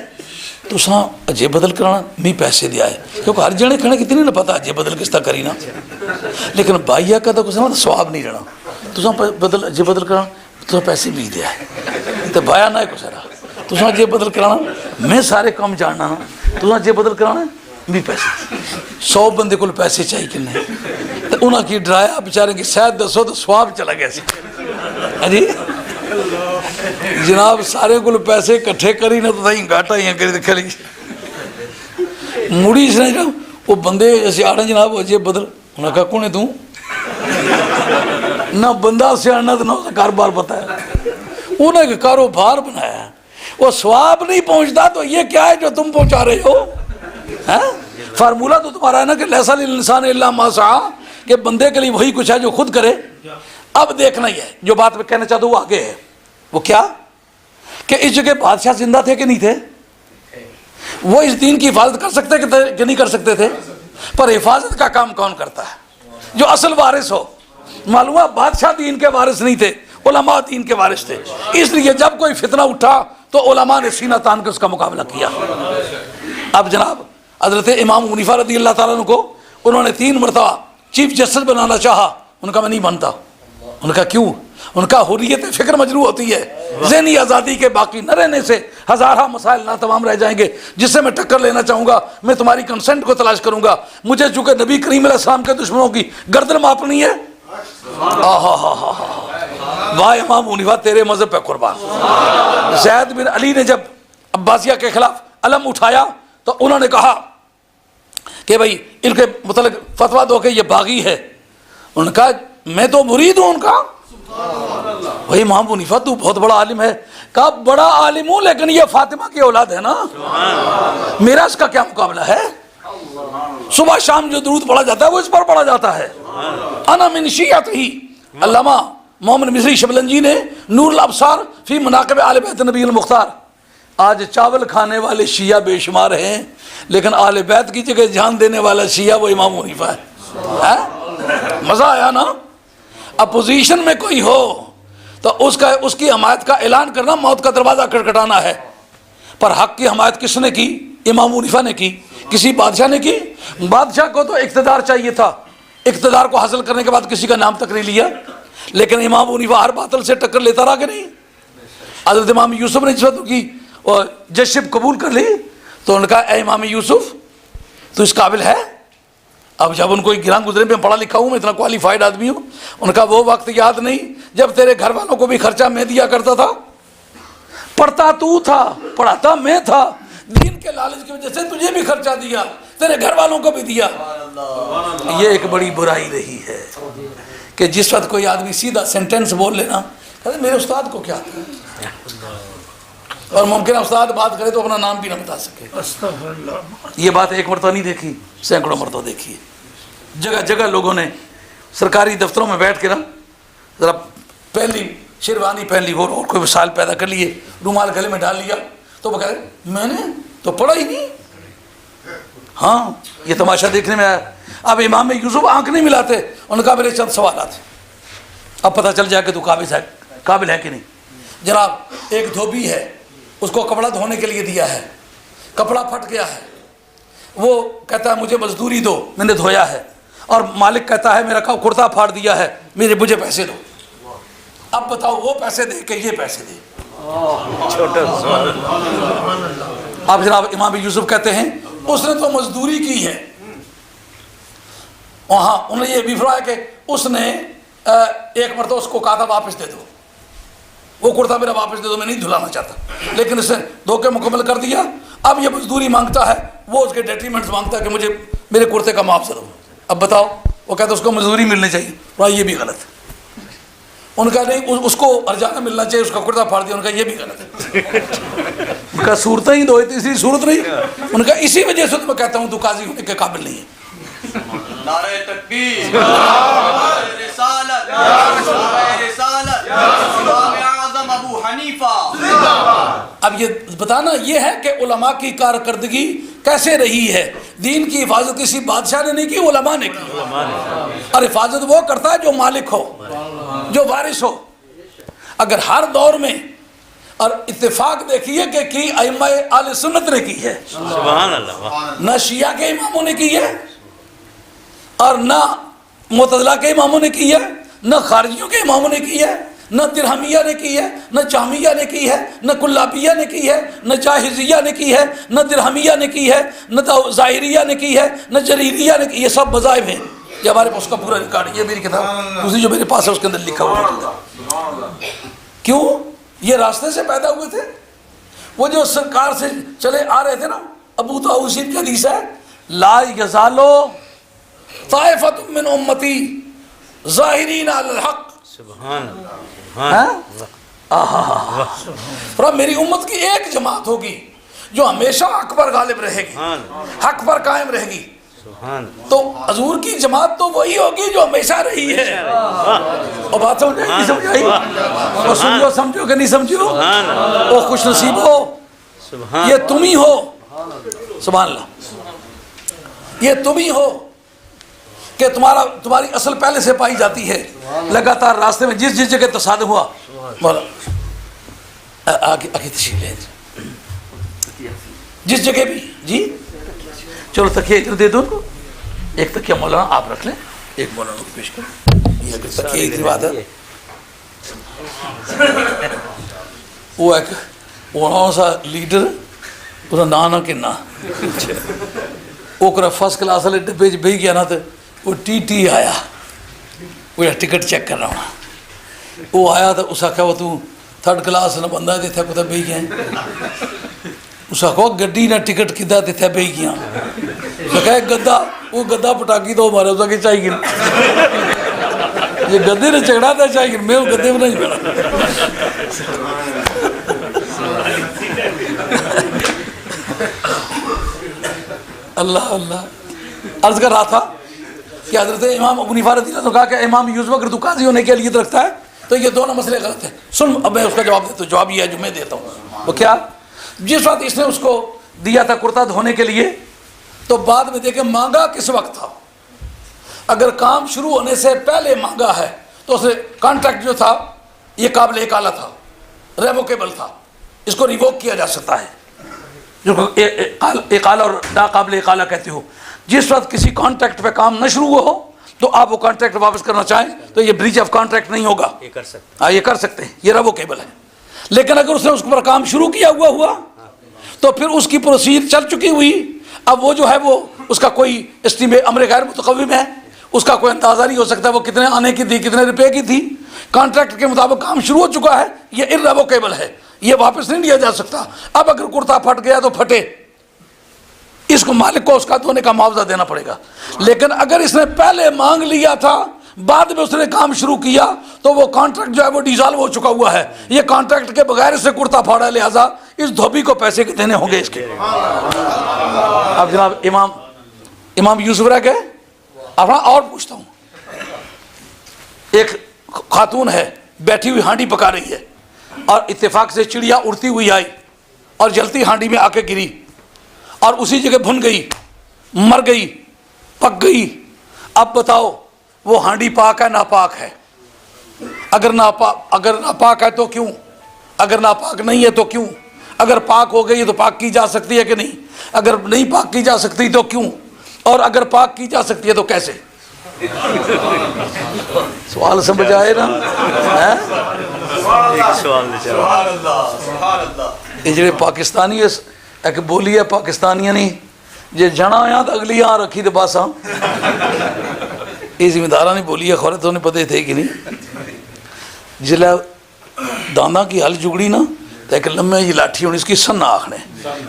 A: تو ساں اجے بدل کرانا میں پیسے دیا ہے کیونکہ ہر جنے کھڑے کتنی نہ پتا اجے بدل کس طرح کری نا، لیکن بھائیا کا تو کچھ سواب نہیں رہنا تو ساں بدل اجے بدل کرانا تو پیسے بھی دیا ہے تو بھایا نہ کچھ رہا تو ساں اجے بدل کرانا میں سارے کام جاننا نا تو ساں اجے بدل کرانا بھی پیسے 100 بندے کو پیسے چاہیے کنے تو انہاں کی ڈرایا بیچارے کی شاید دسو تو سواب چلا گیا سی جی جناب سارے کو پیسے کٹھے کری نہ تو تھیں گاٹا ہی کری کھلی مڑی اس نے جب وہ بندے ایسے آڑے جناب اجے بدل انہوں نے کہا کون ہے توں نہ بندہ سے آنا تو نہ اسے کاروبار پتا ہے انہوں نے کاروبار بنایا وہ سواب نہیں پہنچتا تو یہ کیا ہے جو تم پہنچا رہے ہو؟ فارمولہ تو تمہارا ہے نا کہ لیسا للانسان الا ما سعی کہ بندے کے لیے وہی کچھ ہے جو خود کرے۔ اب دیکھنا ہی ہے جو بات میں کہنا چاہتا ہوں وہ آگے ہے، وہ کیا کہ اس جگہ بادشاہ زندہ تھے کہ نہیں تھے؟ وہ اس دین کی حفاظت کر سکتے کہ نہیں کر سکتے تھے؟ پر حفاظت کا کام کون کرتا ہے؟ جو اصل وارث ہو۔ معلوم ہے بادشاہ دین کے وارث نہیں تھے، علماء دین کے وارث تھے، اس لیے جب کوئی فتنہ اٹھا تو علماء نے سینہ تان کے اس کا مقابلہ کیا۔ اب جناب حضرت امام حنیفہ رضی اللہ تعالیٰ عنہ کو انہوں نے 3 مرتبہ چیف جسٹس بنانا چاہا، ان کا میں نہیں بنتا۔ ان کا کیوں؟ ان کا حریت فکر مجروح ہوتی ہے، ذہنی آزادی کے باقی نہ رہنے سے ہزارہ مسائل نہ تمام رہ جائیں گے جس سے میں ٹکر لینا چاہوں گا، میں تمہاری کنسنٹ کو تلاش کروں گا، مجھے چونکہ نبی کریم علیہ السلام کے دشمنوں کی گردن ماپنی ہے۔ واہ امام حنیفہ تیرے مذہب پہ قربان۔ زید بن علی نے جب عباسیہ کے خلاف علم اٹھایا تو انہوں نے کہا کہ بھائی ان کے متعلق فتویٰ دو کہ یہ باغی ہے۔ انہوں نے کہا میں تو مرید ہوں ان کا۔ وہی امام حنیفہ تو بہت بڑا عالم ہے۔ کہا بڑا عالم ہوں لیکن یہ فاطمہ کی اولاد ہے نا، میرا اس کا کیا مقابلہ ہے؟ صبح شام جو درود پڑھا جاتا ہے وہ اس پر پڑھا جاتا ہے۔ انا من شیعتہ۔ علامہ محمد مصری شبلنجی نے نور الابصار فی مناقب اہل بیت نبی المختار، آج چاول کھانے والے شیعہ بے شمار ہیں لیکن اہل بیت کی جگہ جان دینے والا شیعہ وہ امام حنیفہ ہے۔ مزہ آیا نا؟ اپوزیشن میں کوئی ہو تو اس کی حمایت کا اعلان کرنا موت کا دروازہ کھٹکھٹانا ہے، پر حق کی حمایت کس نے کی؟ امام حنیفہ نے کی، کسی بادشاہ نے کی؟ بادشاہ کو تو اقتدار چاہیے تھا، اقتدار کو حاصل کرنے کے بعد کسی کا نام تک نہیں لیا، لیکن امام حنیفہ ہر باطل سے ٹکر لیتا رہا کہ نہیں؟ حضرت امام یوسف نے جس کی ججشپ قبول کر لی تو ان کا اے امام یوسف تو اس قابل ہے؟ اب جب ان کو گران گزرے میں پڑھا لکھا ہوں، میں اتنا کوالیفائڈ آدمی ہوں، ان کا وہ وقت یاد نہیں جب تیرے گھر والوں کو بھی خرچہ میں دیا کرتا تھا، پڑھتا تو تھا پڑھاتا میں تھا، دین کے لالچ کی وجہ سے تجھے بھی خرچہ دیا، تیرے گھر والوں کو بھی دیا۔ یہ ایک بڑی برائی رہی ہے کہ جس وقت کوئی آدمی سیدھا سینٹینس بول لینا کہتے میرے استاد کو کیا تھا، اور ممکن استاد بات کرے تو اپنا نام بھی نہ بتا سکے۔ یہ بات ایک مرتبہ نہیں دیکھی، سینکڑوں مرتبہ دیکھی ہے۔ جگہ جگہ لوگوں نے سرکاری دفتروں میں بیٹھ کے نا ذرا پہلی شیروانی پہن لی اور کوئی وسائل پیدا کر لیے، رومال گلے میں ڈال لیا تو وہ کہتے میں نے تو پڑھا ہی نہیں۔ ہاں یہ تماشا دیکھنے میں آیا۔ اب امام یوسف آنکھ نہیں ملاتے، ان کا میرے چند سوالات، اب پتہ چل جائے کہ تو قابل ہے کہ نہیں۔ جناب ایک دھوبی ہے، اس کو کپڑا دھونے کے لیے دیا ہے، کپڑا پھٹ گیا ہے، وہ کہتا ہے مجھے مزدوری دو، میں نے دھویا ہے، اور مالک کہتا ہے میرا کرتا پھاڑ دیا ہے، مجھے پیسے دو۔ اب بتاؤ وہ پیسے دے کہ یہ پیسے دے؟ اب جناب امام یوسف کہتے ہیں اس نے تو مزدوری کی ہے، وہاں انہوں نے یہ بھی فرمایا کہ اس نے ایک مرتبہ اس کو کہا تھا واپس دے دو، وہ کرتا میرا واپس دے دو، میں نہیں دھلانا چاہتا، لیکن اس نے دھوکے مکمل کر دیا۔ اب یہ مزدوری مانگتا ہے، وہ اس کے ڈیٹریمنٹس مانگتا ہے کہ مجھے میرے کرتے کا معاوضہ دو۔ اب بتاؤ وہ کہتا ہے اس کو مزدوری ملنی چاہیے، یہ بھی غلط ہے۔ ان کا نہیں، اس کو ارجانہ ملنا چاہیے، اس کا کرتا پھاڑ دیا، ان کا یہ بھی غلط ہے۔ ان کا صورتیں ہی دو ہے، تیسری صورت نہیں۔ ان کا اسی وجہ سے میں کہتا ہوں تو قاضی ہونے کے قابل نہیں ہے۔
D: نعرہ تکبیر، نعرہ رسالت، نعرہ رسالت، امام اعظم ابو حنیفہ۔
A: اب یہ بتانا یہ ہے کہ علماء کی کارکردگی کیسے رہی ہے؟ دین کی حفاظت کسی بادشاہ نے نہیں کی، علماء نے کی. اور حفاظت وہ کرتا ہے جو مالک ہو، جو وارث ہو. اگر ہر دور میں، اور اتفاق دیکھیے کہ کی ائمہ اہل سنت نے کی ہے،
C: سبحان اللہ.
A: نہ شیعہ کے اماموں نے کی ہے، اور نہ معتزلہ کے اماموں نے کی ہے، نہ خارجیوں کے اماموں نے کی ہے، نہ درہمیہ نے کی ہے، نہ جہمیہ نے کی ہے، نہ کلابیہ نے کی ہے، نہ جاہزیہ نے کی ہے، نہ درہمیہ نے کی ہے، نہ ظاہریہ نے کی ہے، نہ جریریہ نے کی. یہ سب مذاہب ہیں. یہ ہمارے پاس کا پورا ریکارڈ، یہ میری کتاب دوسری جو میرے پاس ہے اس کے اندر لکھا ہوا ہے. کیوں؟ یہ راستے سے پیدا ہوئے تھے. وہ جو سرکار سے چلے آ رہے تھے نا، ابو طاؤوس کی حدیث ہے، لا یزالو طائفۃ من امتی ظاہرین علی الحق.
C: سبحان اللہ.
A: اور میری امت کی ایک جماعت ہوگی جو ہمیشہ حق پر غالب رہے گی، حق پر قائم رہے گی. تو حضور کی جماعت تو وہی ہوگی جو ہمیشہ رہی ہے. اور بات سمجھ آئی؟ سمجھ آئی؟ اور سمجھو سمجھو کہ نہیں سمجھو؟ وہ خوش نصیب ہو، یہ تم ہی ہو. سبحان اللہ. یہ تم ہی ہو کہ تمہاری اصل پہلے سے پائی جاتی ہے. لگاتار راستے میں جس جگہ تصادم ہوا، مولا آگے تشریف لے، جس جگہ بھی. جی چلو تکیہ ادھر دے دو ان کو. ایک تکیہ مولانا آپ رکھ لیں، ایک مولانا کو پیش کریں. یہ اگر تکیہ ادھر بات ہے، وہ ایک وہاں سا لیڈر اس کا نام نہ کہنا، وہ کرا فرسٹ کلاس والے ڈبے چ بہی گیا نا، تو وہ ٹی ٹی آیا، وہ ٹکٹ چیک کرنا ہونا. وہ آیا تو اس آخیا وہ تو تھرڈ کلاس نہ بندہ ہے اتنے کتنے بہی گیا. اس آخو گڈی نہ ٹکٹ کدھا اتنے بہی گیا. کہ گدا، وہ گدا پٹاکی تو ہمارے اس کے چاہیے گن، یہ گدے نے جھگڑا تھا چاہیے گن، میں وہ گدے میں نہیں بیٹھا. اللہ اللہ. عرض کر رہا تھا کہ حضرت امام ابو حنیفہ رضی اللہ عنہ نے کہا کہ امام یوسف اگر تو قاضی ہونے کے لیے رکھتا ہے تو یہ دونوں مسئلے غلط ہیں. سن اب میں اس کا جواب دیتا ہوں. جواب یہ ہے جو میں دیتا ہوں. وہ کیا؟ جس وقت اس نے اس کو دیا تھا کرتا دھونے کے لیے، تو بعد میں دیکھیں مانگا کس وقت تھا. اگر کام شروع ہونے سے پہلے مانگا ہے تو اس نے کانٹریکٹ جو تھا یہ قابل اقالہ تھا، ریووکیبل تھا، اس کو ریووک کیا جا سکتا ہے، جو اقالہ اور ناقابل اقالہ کہتے ہو. جس وقت کسی کانٹریکٹ پہ کام نہ شروع ہو تو آپ وہ کانٹریکٹ واپس کرنا چاہیں تو یہ بریچ آف کانٹریکٹ نہیں ہوگا. یہ کر سکتے ہیں، یہ ریووکیبل ہے. لیکن اگر اس نے اس پر کام شروع کیا ہوا تو پھر اس کی پروسیجر چل چکی ہوئی. اب وہ جو ہے وہ اس کا کوئی اسٹیمیٹ، امر غیر متقوم ہے، اس کا کوئی اندازہ نہیں ہو سکتا وہ کتنے آنے کی تھی، کتنے روپے کی تھی. کانٹریکٹ کے مطابق کام شروع ہو چکا ہے، یہ irrevocable ہے، یہ واپس نہیں لیا جا سکتا. اب اگر کرتا پھٹ گیا تو پھٹے، اس کو مالک کو اس کا دھونے کا معاوضہ دینا پڑے گا. لیکن اگر اس نے پہلے مانگ لیا تھا بعد میں اس نے کام شروع کیا تو وہ کانٹریکٹ جو ہے وہ ڈیزالو ہو چکا ہوا ہے. یہ کانٹریکٹ کے بغیر اس سے کرتا پھاڑا ہے، لہٰذا اس دھوبی کو پیسے کے دینے ہوں گے اس کے. اب جناب امام یوسف رہ گئے. اب اور پوچھتا ہوں، ایک خاتون ہے بیٹھی ہوئی ہانڈی پکا رہی ہے اور اتفاق سے چڑیا اڑتی ہوئی آئی اور جلتی ہانڈی میں آ کے گری اور اسی جگہ بھن گئی، مر گئی، پک گئی. اب بتاؤ وہ ہانڈی پاک ہے ناپاک ہے؟ اگر ناپاک ہے تو کیوں؟ اگر ناپاک نہیں ہے تو کیوں؟ اگر پاک ہو گئی تو پاک کی جا سکتی ہے کہ نہیں؟ اگر نہیں پاک کی جا سکتی تو کیوں؟ اور اگر پاک کی جا سکتی ہے تو کیسے؟ سوال سمجھ آئے نا؟ یہ جڑے پاکستانی ایک بولی ہے پاکستانیاں نہیں جے جنا یہاں تو اگلی یہاں رکھی تو بس. ہاں یہ ذمہ دارہ نہیں بولی ہے، خورے تو نہیں پتہ تھے کہ نہیں. جلے دانداں کی ہل جگڑی نا تو ایک لمبے جی لاٹھی ہونی، اس کی سن آکھنے،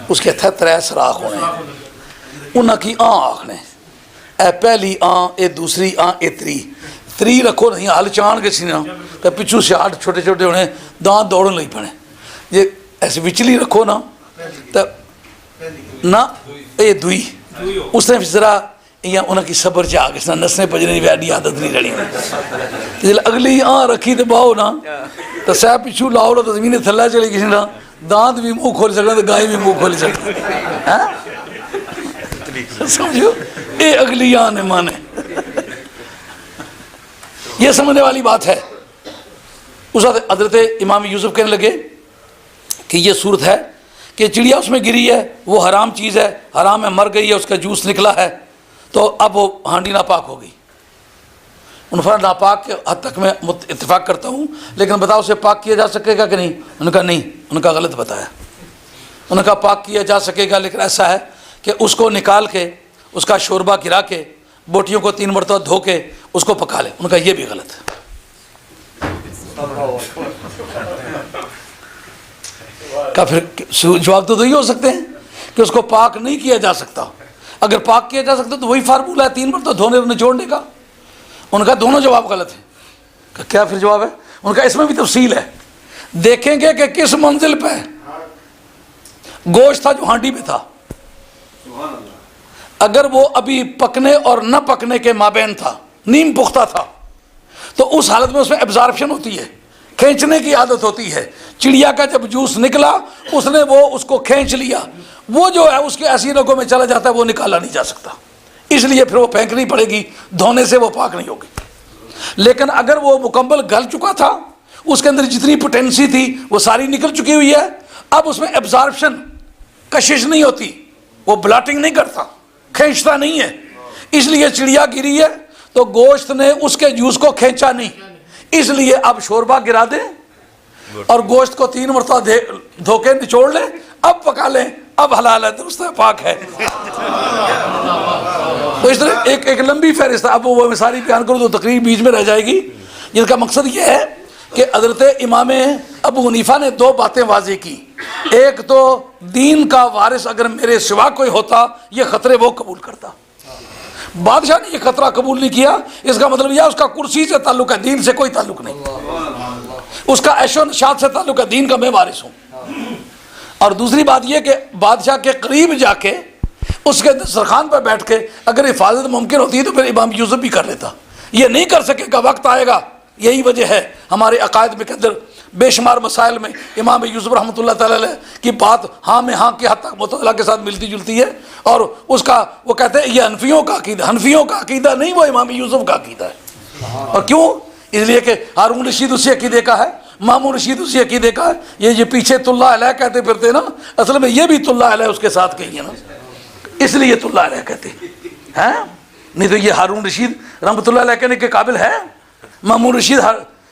A: اس کے ہتھے 3 سراخ ہونے، انہاں کی آن آکھنے، اے پہلی آن، اے دوسری آن، اے تری رکھو نہیں ہل چان کے سی نا تو پچھو سے 8 چھوٹے چھوٹے ہونے، دان دوڑن لئی پڑے. یہ ایسے وچلی رکھو نا تو نہ اے دوئی اس نے ذرا یا انہاں کی صبر چاہ کے نسنے پجنے کی ایڈی عادت نہیں رہی. جب اگلی آن رکھی تو باؤ نا تو سہ پچھو لاؤ تو زمین تھلے چلے کسی نا دانت بھی منہ کھول سکتا تو گائے بھی منہ کھول سکتا. سمجھو اے اگلیان مانے، یہ سمجھنے والی بات ہے۔ اس وقت حضرت امام یوسف کہنے لگے کہ یہ صورت ہے کہ چڑیا اس میں گری ہے، وہ حرام چیز ہے، حرام ہے، مر گئی ہے، اس کا جوس نکلا ہے، تو اب وہ ہانڈی ناپاک ہو گئی۔ انہوں نے فرمایا ناپاک کے حد تک میں اتفاق کرتا ہوں، لیکن بتاؤ اسے پاک کیا جا سکے گا کہ نہیں؟ انہوں نے کہا نہیں، انہوں نے کہا غلط بتایا۔ انہوں نے کہا پاک کیا جا سکے گا، لیکن ایسا ہے کہ اس کو نکال کے اس کا شوربہ گرا کے بوٹیوں کو 3 مرتبہ دھو کے اس کو پکا لے۔ انہوں نے کہا یہ بھی غلط ہے۔ کہا پھر جواب تو ہی ہو سکتے ہیں کہ اس کو پاک نہیں کیا جا سکتا، اگر پاک کیا جا سکتا تو وہی فارمولہ ہے 3 مرتبہ دھونے اور نچوڑنے کا۔ انہوں نے کہا دونوں جواب غلط ہیں۔ کہ کیا پھر جواب ہے؟ انہوں نے کہا اس میں بھی تفصیل ہے، دیکھیں گے کہ کس منزل پہ گوشت تھا جو ہانڈی میں تھا، اگر وہ ابھی پکنے اور نہ پکنے کے مابین تھا، نیم پختہ تھا، تو اس حالت میں اس میں ایبزارپشن ہوتی ہے، کھینچنے کی عادت ہوتی ہے۔ چڑیا کا جب جوس نکلا اس نے وہ اس کو کھینچ لیا، وہ جو ہے اس کے ایسی رگوں میں چلا جاتا ہے، وہ نکالا نہیں جا سکتا، اس لیے پھر وہ پھینکنی پڑے گی، دھونے سے وہ پاک نہیں ہوگی۔ لیکن اگر وہ مکمل گل چکا تھا، اس کے اندر جتنی پوٹینسی تھی وہ ساری نکل چکی ہوئی ہے، اب اس میں ایبزارپشن، کشش نہیں ہوتی، وہ بلاٹنگ نہیں کرتا، کھینچتا نہیں ہے، اس لیے چڑیا گری ہے تو گوشت نے اس کے جوس کو کھینچا نہیں، اس لیے اب شوربہ گرا دیں اور گوشت کو 3 مرتبہ دھو کے نچوڑ لیں، اب پکا لیں، اب حلال ہے، درست ہے، پاک ہے۔ تو اس طرح ایک لمبی فہرست ہے، اب وہ میں ساری بیان کروں تو تقریر بیچ میں رہ جائے گی، جن کا مقصد یہ ہے کہ حضرت امام ابو حنیفہ نے 2 باتیں واضح کی۔ ایک تو دین کا وارث اگر میرے سوا کوئی ہوتا یہ خطرے وہ قبول کرتا، بادشاہ نے یہ خطرہ قبول نہیں کیا، اس کا مطلب یہ اس کا کرسی سے تعلق ہے، دین سے کوئی تعلق نہیں، اس کا عیش و نشاط سے تعلق ہے، دین کا میں وارث ہوں۔ اور دوسری بات یہ کہ بادشاہ کے قریب جا کے اس کے دسترخوان پر بیٹھ کے اگر حفاظت ممکن ہوتی ہے تو پھر امام یوسف بھی کر لیتا، یہ نہیں کر سکے گا، وقت آئے گا۔ یہی وجہ ہے ہمارے عقائد میں کے اندر بے شمار مسائل میں امام یوسف رحمۃ اللہ تعالی علیہ کی بات ہاں میں ہاں کے حد تک معتزلہ کے ساتھ ملتی جلتی ہے، اور اس کا وہ کہتے ہیں یہ حنفیوں کا عقیدہ، حنفیوں کا عقیدہ نہیں، وہ امام یوسف کا عقیدہ ہے۔ اور کیوں؟ اس لیے کہ ہارون رشید اسی عقیدے کا ہے، مامون رشید اسی عقیدے کا ہے، یہ پیچھے طلّہ علیہ کہتے پھرتے نا، اصل میں یہ بھی طلّہ علیہ اس کے ساتھ کہی ہے نا، اس لیے طلّہ علیہ کہتے ہیں، نہیں تو یہ ہارون رشید رحمۃ اللہ علیہ کہنے کے قابل ہے، مامون رشید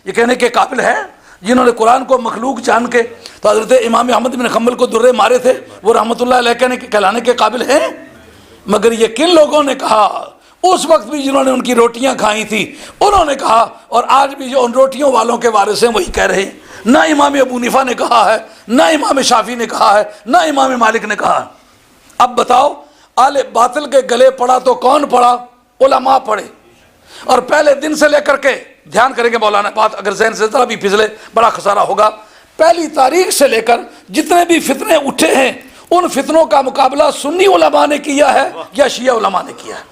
A: یہ کہنے کے قابل ہے جنہوں نے قرآن کو مخلوق جان کے تو حضرت امام احمد بن حنبل کو درے مارے تھے، وہ رحمۃ اللہ علیہ کہلانے کے قابل ہیں؟ مگر یہ کن لوگوں نے کہا اس وقت بھی جنہوں نے ان کی روٹیاں کھائی تھی، انہوں نے کہا، اور آج بھی جو ان روٹیوں والوں کے وارث ہیں وہی کہہ رہے ہیں۔ نہ امام ابو حنیفہ نے کہا ہے، نہ امام شافعی نے کہا ہے، نہ امام مالک نے کہا ہے۔ اب بتاؤ آل باطل کے گلے پڑا تو کون پڑا؟ علماء پڑے، اور پہلے دن سے لے کر کے دھیان کریں گے مولانا، بات اگر ذہن سے ذرا بھی پھسلے بڑا خسارہ ہوگا، پہلی تاریخ سے لے کر جتنے بھی فتنے اٹھے ہیں ان فتنوں کا مقابلہ سنی علماء نے کیا ہے یا شیعہ علماء نے کیا ہے؟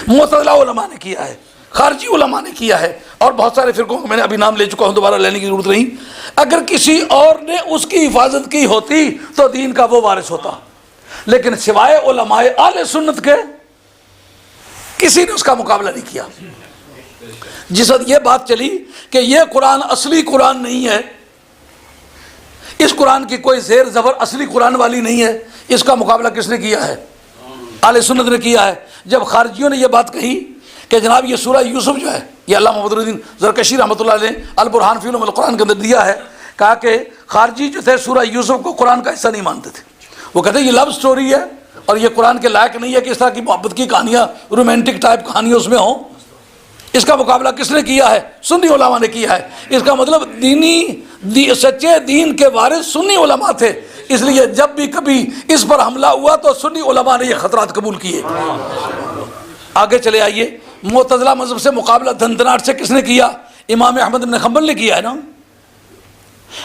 A: معتزلہ علماء نے کیا ہے، خارجی علماء نے کیا ہے، اور بہت سارے فرقوں کو میں نے ابھی نام لے چکا ہوں، دوبارہ لینے کی ضرورت نہیں۔ اگر کسی اور نے اس کی حفاظت کی ہوتی تو دین کا وہ وارث ہوتا، لیکن سوائے علماء اہل سنت کے کسی نے اس کا مقابلہ نہیں کیا۔ جس وقت یہ بات چلی کہ یہ قرآن اصلی قرآن نہیں ہے، اس قرآن کی کوئی زیر زبر اصلی قرآن والی نہیں ہے، اس کا مقابلہ کس نے کیا ہے؟ اہل سنت نے کیا ہے۔ جب خارجیوں نے یہ بات کہی کہ جناب یہ سورہ یوسف جو ہے، یہ علامہ محمد الدین زرکشی رحمۃ اللہ علیہ البرہان فی علوم القرآن کے اندر دیا ہے، کہا کہ خارجی جو تھے سورہ یوسف کو قرآن کا حصہ نہیں مانتے تھے، وہ کہتے ہیں یہ لو سٹوری ہے اور یہ قرآن کے لائق نہیں ہے کہ اس طرح کی محبت کی کہانیاں، رومانٹک ٹائپ کہانیاں اس میں ہوں۔ اس کا مقابلہ کس نے کیا ہے؟ سنی علماء نے کیا ہے۔ اس کا مطلب سچے دین کے وارث سنی علماء تھے، اس لیے جب بھی کبھی اس پر حملہ ہوا تو سنی علماء نے یہ خطرات قبول کیے۔ آگے چلے آئیے، معتزلہ مذہب سے مقابلہ دھندناٹ سے کس نے کیا؟ امام احمد بن حنبل نے کیا ہے نا۔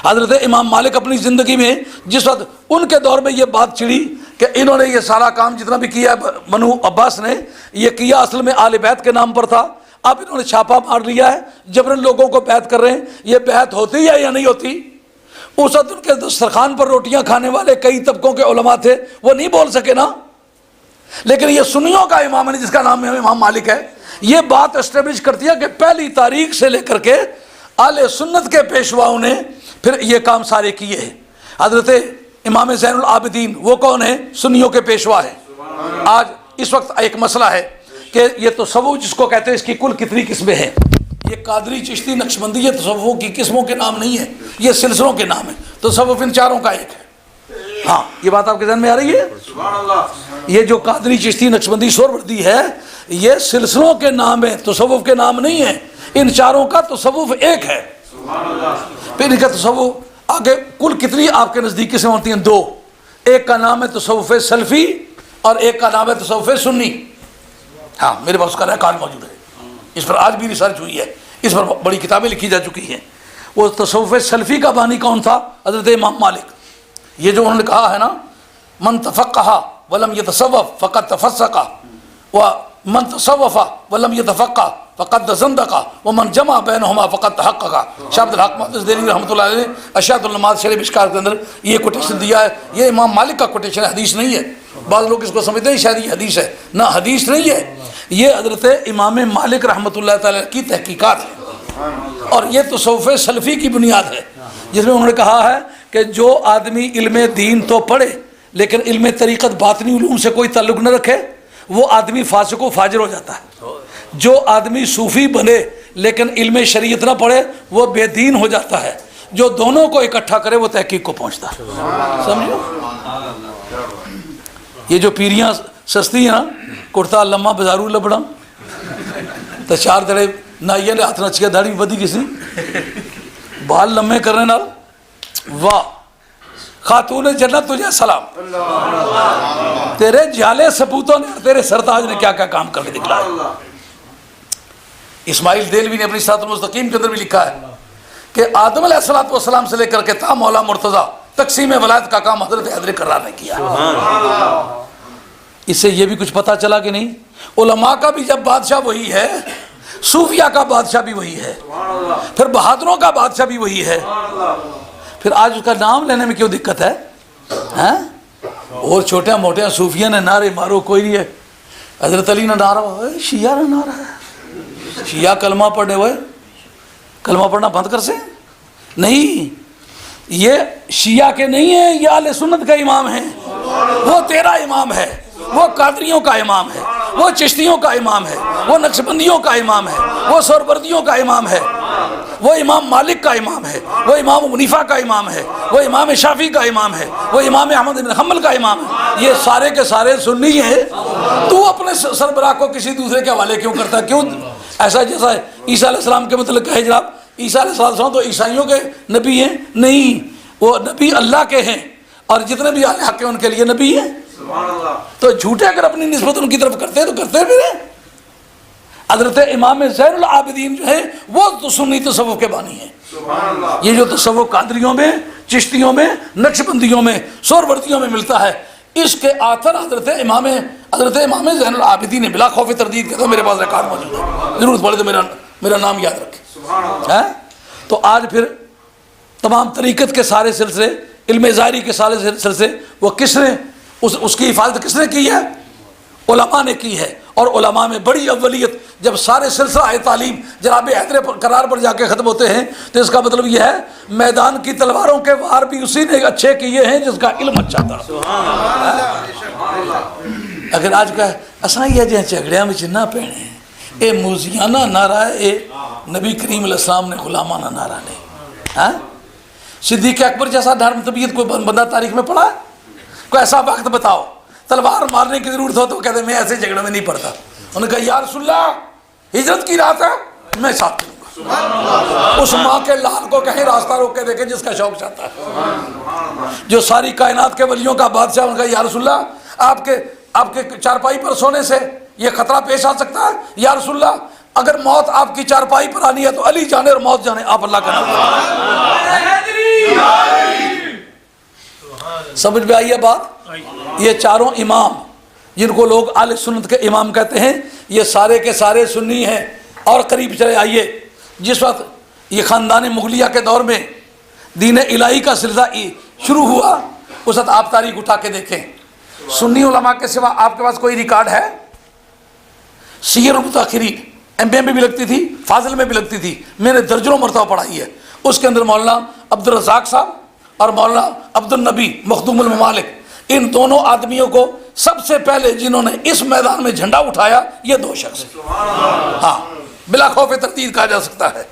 A: حضرت امام مالک اپنی زندگی میں جس وقت ان کے دور میں یہ بات چڑھی کہ انہوں نے یہ سارا کام جتنا بھی کیا بنو عباس نے یہ کیا اصل میں آل بیت کے نام پر تھا، اب انہوں نے چھاپا مار لیا ہے، جبرن لوگوں کو بیعت کر رہے ہیں، یہ بیعت ہوتی ہے یا نہیں ہوتی؟ اس وقت ان کے دسترخوان پر روٹیاں کھانے والے کئی طبقوں کے علماء تھے، وہ نہیں بول سکے نا، لیکن یہ سنیوں کا امام ہے جس کا نام امام مالک ہے، یہ بات اسٹیبلش کرتی ہے کہ پہلی تاریخ سے لے کر کے اہل سنت کے پیشواؤں نے پھر یہ کام سارے کیے ہیں۔ حضرت امام زین العابدین وہ کون ہیں؟ سنیوں کے پیشوا ہیں۔ آج اس وقت ایک مسئلہ ہے کہ یہ تصوف جس کو کہتے ہیں اس کی کل کتنی قسمیں ہیں؟ یہ قادری، چشتی، نقشبندی یہ تصوفوں کی قسموں کے نام نہیں ہیں، یہ سلسلوں کے نام ہیں۔ تصوف ان چاروں کا ایک ہے۔ ہاں یہ بات آپ کے ذہن میں آ رہی ہے؟ یہ جو قادری، چشتی، نقشبندی، سہروردی ہے یہ سلسلوں کے نام ہیں، تصوف کے نام نہیں ہیں۔ ان چاروں کا تصوف ایک ہے۔ پھر ان کا تصوف آگے کل کتنی آپ کے نزدیک قسمیں ہوتی ہیں؟ دو۔ ایک کا نام ہے تصوف سلفی اور ایک کا نام ہے تصوف سنی۔ ہاں میرے پاس اس کا ریکارڈ موجود ہے، اس پر آج بھی ریسرچ ہوئی ہے، اس پر بڑی کتابیں لکھی جا چکی ہیں۔ وہ تصوف سلفی کا بانی کون تھا؟ حضرت امام مالک۔ یہ جو انہوں نے کہا ہے نا، من تفقہ ولم یتصوف فقد تفسق ومن تصوف ولم یتفقہ فقد زندق ومن جمع بینہما فقد تحقق۔ شاہ عبد الحق محدث دہلوی رحمۃ اللہ علیہ نے اشاعۃ النماز شرح مشکار کے اندر یہ کوٹیشن دیا ہے۔ یہ امام مالک کا کوٹیشن ہے، حدیث نہیں ہے۔ بعض لوگ اس کو سمجھتے ہیں شاید یہ حدیث ہے، نہ حدیث نہیں ہے، یہ حضرت امام مالک رحمۃ اللہ تعالیٰ کی تحقیقات ہے، اور یہ تصوف سلفی کی بنیاد ہے جس میں انہوں نے کہا ہے کہ جو آدمی علم دین تو پڑھے لیکن علم طریقت باطنی علوم سے کوئی تعلق نہ رکھے وہ آدمی فاسق و فاجر ہو جاتا ہے۔ جو آدمی صوفی بنے لیکن علم شریعت نہ پڑھے وہ بے دین ہو جاتا ہے۔ جو دونوں کو اکٹھا کرے وہ تحقیق کو پہنچتا ہے۔ سمجھو؟ یہ جو پیریاں سستی ہیں نا، کرتا لما بازارو لبڑا تو چار دڑے نائیے نے ہاتھ نچیا داڑھی ودی کسی بال لمے کرنے نال واہ خاتون جنت تجھے سلام، تیرے جالے سپوتوں نے تیرے سرتاج نے کیا کیا کام کر کے دکھلایا۔ اسماعیل دہلوی نے اپنی صراط المستقیم کے اندر بھی لکھا ہے کہ آدم علیہ السلام سے لے کر کے تا مولا مرتضیٰ تقسیم ولایت کا کام حضرت حیدر کرار نے کیا۔ اس سے یہ بھی کچھ پتہ چلا کہ نہیں، علماء کا بھی جب بادشاہ وہی ہے، صوفیہ کا بادشاہ بھی وہی ہے، پھر بہادروں کا بادشاہ بھی وہی ہے، پھر آج اس کا نام لینے میں کیوں دقت ہے؟ اور چھوٹے موٹے صوفیہ نے نعرے مارو کوئی نہیں ہے، حضرت علی نے نعرہ شیعہ نے نعرہ ہے، شیعہ کلمہ پڑھنے ہوئے کلمہ پڑھنا بند کر سے نہیں، یہ شیعہ کے نہیں ہیں، یہ اہل سنت کا امام ہے، وہ تیرا امام ہے، وہ قادریوں کا امام ہے، وہ چشتیوں کا امام ہے، وہ نقشبندیوں کا امام ہے، وہ سہروردیوں کا امام ہے، وہ امام مالک کا امام ہے، وہ امام حنیفہ کا امام ہے، وہ امام شافعی کا امام ہے، وہ امام احمد بن حنبل کا امام ہے۔ یہ سارے کے سارے سنی ہیں، تو اپنے سربراہ کو کسی دوسرے کے حوالے کیوں کرتا ہے؟ کیوں ایسا جیسا عیسیٰ علیہ السلام کے متعلق کہے جناب عیسیٰ علیہ السلام تو عیسائیوں کے نبی ہیں؟ نہیں، وہ نبی اللہ کے ہیں، اور جتنے بھی اہل حق ہیں ان کے لیے نبی ہیں۔ تو جھوٹے اگر اپنی نسبت ان کی طرف کرتے ہیں تو کرتے پھریں۔ حضرت امام زین العابدین جو ہے وہ تو سنی تصوف کے بانی ہیں۔ یہ جو تصوف قادریوں میں، چشتیوں میں، نقشبندیوں میں، سہروردیوں میں ملتا ہے، اس کے آثر حضرت امام زین العابدین نے بلا خوف تردید کے تو میرے پاس ریکارڈ موجود ہے، ضرورت پڑے تو میرا نام یاد رکھیں۔ تو آج پھر تمام طریقت کے سارے سلسلے، علم ظاہری کے سارے سلسلے وہ کس نے اس کی حفاظت کس نے کی ہے؟ علماء نے کی ہے، اور علماء میں بڑی اولیت جب سارے سلسلہ تعلیم جناب حیدر قرار پر جا کے ختم ہوتے ہیں تو اس کا مطلب یہ ہے میدان کی تلواروں کے وار بھی اسی نے اچھے کیے ہیں جس کا علم اچھا تھا۔ اگر آج کا اساں یہ جہاں جھگڑیاں میں نہ پہنے اے موزیانہ نعرہ ہے، اے نبی کریم علیہ السلام نے غلامانہ نعرہ نہیں۔ صدیق اکبر جیسا دھارم طبیعت کوئی بندہ تاریخ میں پڑھا ہے؟ کوئی ایسا وقت بتاؤ تلوار مارنے کی ضرورت ہو تو کہتے میں ایسے جھگڑے میں نہیں پڑتا۔ انہوں نے کہا یا رسول اللہ ہجرت کی رات ہے میں ساتھ چلوں گا۔ اس ماں کے لال کو کہیں راستہ روک کے دیکھیں جس کا شوق چاہتا ہے، جو ساری کائنات کے ولیوں کا بادشاہ۔ انہوں نے کہا یا رسول اللہ آپ کے چارپائی پر سونے سے یہ خطرہ پیش آ سکتا ہے؟ یا رسول اللہ اگر موت آپ کی چارپائی پر آنی ہے تو علی جانے اور موت جانے، آپ اللہ کا نام۔ سمجھ میں آئی ہے بات؟ یہ چاروں امام جن کو لوگ اہل سنت کے امام کہتے ہیں یہ سارے کے سارے سنی ہیں۔ اور قریب چلے آئیے، جس وقت یہ خاندان مغلیہ کے دور میں دین الہی کا سلسلہ شروع ہوا اس وقت آپ تاریخ اٹھا کے دیکھیں سنی علماء کے سوا آپ کے پاس کوئی ریکارڈ ہے؟ سیر المتاخرین MA میں بھی لگتی تھی، فاضل میں بھی لگتی تھی، میں نے درجنوں مرتبہ پڑھائی ہے. اس کے اندر مولانا عبد الرزاق صاحب اور مولانا عبد النبی مخدوم الممالک، ان دونوں آدمیوں کو سب سے پہلے جنہوں نے اس میدان میں جھنڈا اٹھایا یہ دو شخص ہیں. ہاں، بلا خوف تردید کہا جا سکتا ہے.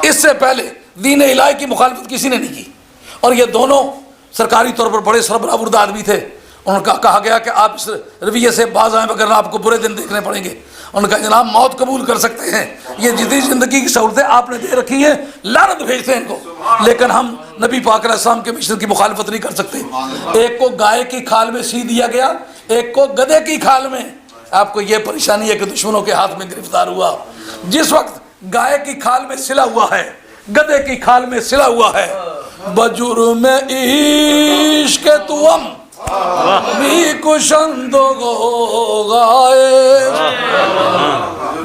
A: اس سے پہلے دین الہی کی مخالفت کسی نے نہیں کی، اور یہ دونوں سرکاری طور پر بڑے سربراہ آدمی تھے. ان کا کہا گیا کہ آپ اس رویے سے باز آئیں وگرنہ آپ کو برے دن دیکھنے پڑیں گے. ان کا جناب موت قبول کر سکتے ہیں، یہ جتنی زندگی کی سہولتیں آپ نے دے رکھی ہیں لعنت بھیجتے ہیں ان کو، لیکن ہم نبی پاک علیہ السلام کے مشن کی مخالفت نہیں کر سکتے. ایک کو گائے کی کھال میں سی دیا گیا، ایک کو گدھے کی کھال میں. آپ کو یہ پریشانی ہے کہ دشمنوں کے ہاتھ میں گرفتار ہوا. جس وقت گائے کی کھال میں سلا ہوا ہے، گدھے کی کھال میں سلا ہوا ہے، بجرم عشق توام می کشند و گائے،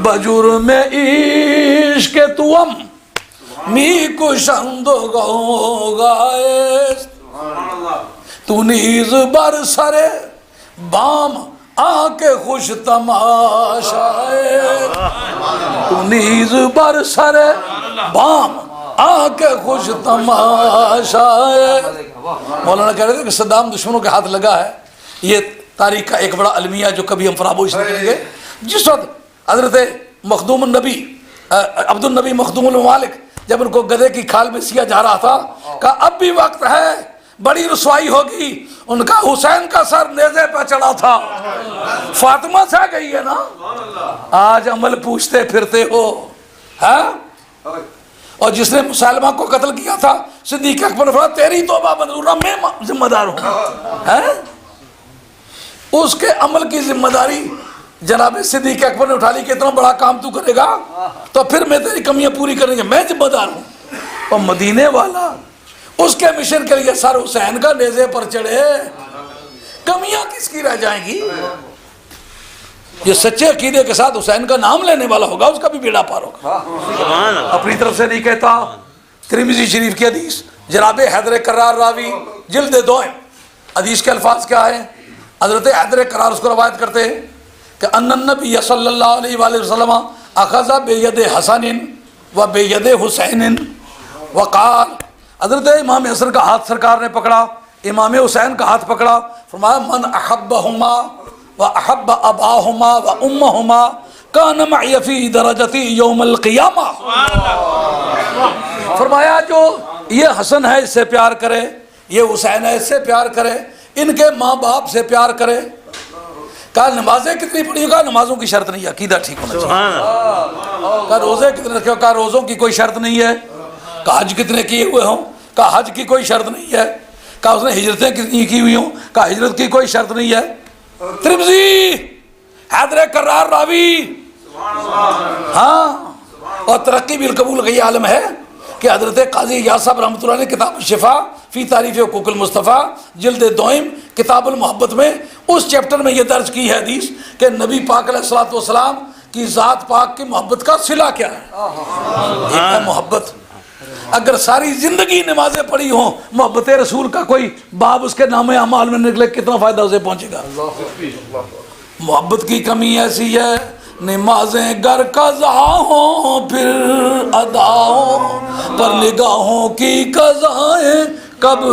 A: بجرم عشق توام می کشند و گائے، تو نیز بر سر بام آ کے خوش تماشائے، تو نیز بر سر بام آ کے خوش تماشائے. مولانا کہہ رہے تھے کہ صدام دشمنوں کے ہاتھ لگا ہے. یہ تاریخ کا ایک بڑا المیہ جو کبھی ہم فراموش نہیں کریں گے. جس وقت حضرت مخدوم النبی عبد النبی مخدوم الممالک جب ان کو گدھے کی کھال میں سیا جا رہا تھا، کہا اب بھی وقت ہے، بڑی رسوائی ہوگی. ان کا حسین کا سر نیزے پہ چڑھا تھا، فاطمہ سے گئی ہے نا، آج عمل پوچھتے پھرتے ہو. اور جس نے مسلمہ کو قتل کیا تھا صدیق اکبر نے فرمایا تیری توبہ منظور نہ، میں ذمہ دار ہوں. اس کے عمل کی ذمہ داری جناب صدیق اکبر نے اٹھا لی کہ اتنا بڑا کام تو کرے گا تو پھر میں تیری کمیاں پوری کریں گے، میں ذمہ دار ہوں. اور مدینے والا اس کے مشن کے لیے سر حسین کا نیزے پر چڑھے، کمیاں کس کی رہ جائیں گی؟ یہ سچے عقیدے کے ساتھ حسین کا نام لینے والا ہوگا اس کا بھی بیڑا پار ہوگا. اپنی طرف سے نہیں کہتا. ترمذی شریف کی حدیث، جناب حیدر کرار راوی جلد 2، حدیث کے الفاظ کیا ہیں؟ حضرت حیدر کرار اس کو روایت کرتے ہیں کہ ان النبی صلی اللہ علیہ وآلہ وسلم اخذ بید حسن و بید حسین وقال، حضرت امام حسن کا ہاتھ سرکار نے پکڑا، امام حسین کا ہاتھ پکڑا، فرمایا من احبہما وَأَحَبَّ أَبَاهُمَا وَأُمَّهُمَا كَانَ مَعِيَ فِي دَرَجَتِي يَوْمَ الْقِيَامَةِ. فرمایا جو یہ حسن ہے اس سے پیار کرے، یہ حسین ہے اس سے پیار کرے، ان کے ماں باپ سے پیار کرے. کہا نمازیں کتنی پڑھی ہو؟ کہا نمازوں کی شرط نہیں ہے، عقیدہ ٹھیک ہونا چاہیے. کہا روزے کتنے رکھے ہو؟ کہا روزوں کی کوئی شرط نہیں ہے. کہا حج کتنے کیے ہوئے ہوں؟ کہا حج کی کوئی شرط نہیں ہے. کہا اس نے ہجرتیں کتنی کی ہوئی ہوں؟ کہا ہجرت کی کوئی شرط نہیں ہے. ترمذی حیدر کرار راوی. ہاں، اور ترقی بالقبول کا یہ عالم ہے کہ حضرت قاضی اعجاز صاحب رحمۃ اللہ نے کتاب الشفا فی تعریف حقوق المصطفیٰ جلد 2 کتاب المحبت میں اس چیپٹر میں یہ درج کی ہے حدیث کہ نبی پاک علیہ الصلوۃ والسلام کی ذات پاک کی محبت کا صلہ کیا ہے؟ یہ ہے محبت. اگر ساری زندگی نمازیں پڑھی ہوں، محبت رسول کا کوئی باب اس کے نام اعمال میں نکلے، کتنا فائدہ اسے پہنچے گا؟ محبت کی کمی ایسی ہے، نمازیں گر قضا ہوں پھر ادا ہوں، پر نگاہوں کی قضائیں کب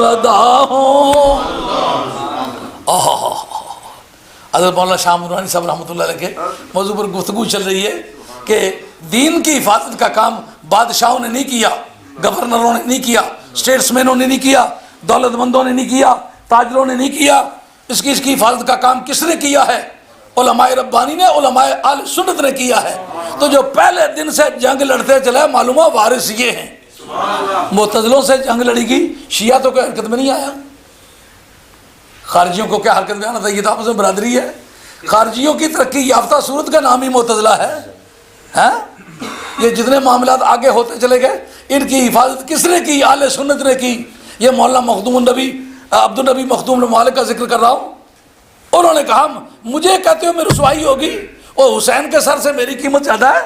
A: ادا ہوں. حضرت مولانا شاہ نورانی صاحب رحمۃ اللہ علیہ کے موضوع پر گفتگو چل رہی ہے کہ دین کی حفاظت کا کام بادشاہوں نے نہیں کیا، گورنروں نے نہیں کیا، اسٹیٹس مینوں نے نہیں کیا، دولت مندوں نے نہیں کیا، تاجروں نے نہیں کیا. اس کی حفاظت کا کام کس نے کیا ہے؟ علماء ربانی نے، علماء اہل سنت نے کیا ہے. تو جو پہلے دن سے جنگ لڑتے چلے معلوم ہے وارث یہ ہیں. معتزلوں سے جنگ لڑی گئی، شیعہ تو کوئی حرکت میں نہیں آیا. خارجیوں کو کیا حرکت میں آنا تھا؟ یہ تو آپس میں برادری ہے. خارجیوں کی ترقی یافتہ صورت کا نام ہی معتزلہ ہے. یہ جتنے معاملات آگے ہوتے چلے گئے، ان کی حفاظت کس نے کی؟ اہل سنت نے کی. یہ مولانا مخدوم النبی عبد النبی مخدوم الممالک کا ذکر کر رہا ہوں. انہوں نے کہا مجھے کہتے ہو میں رسوائی ہوگی، اور حسین کے سر سے میری قیمت زیادہ ہے.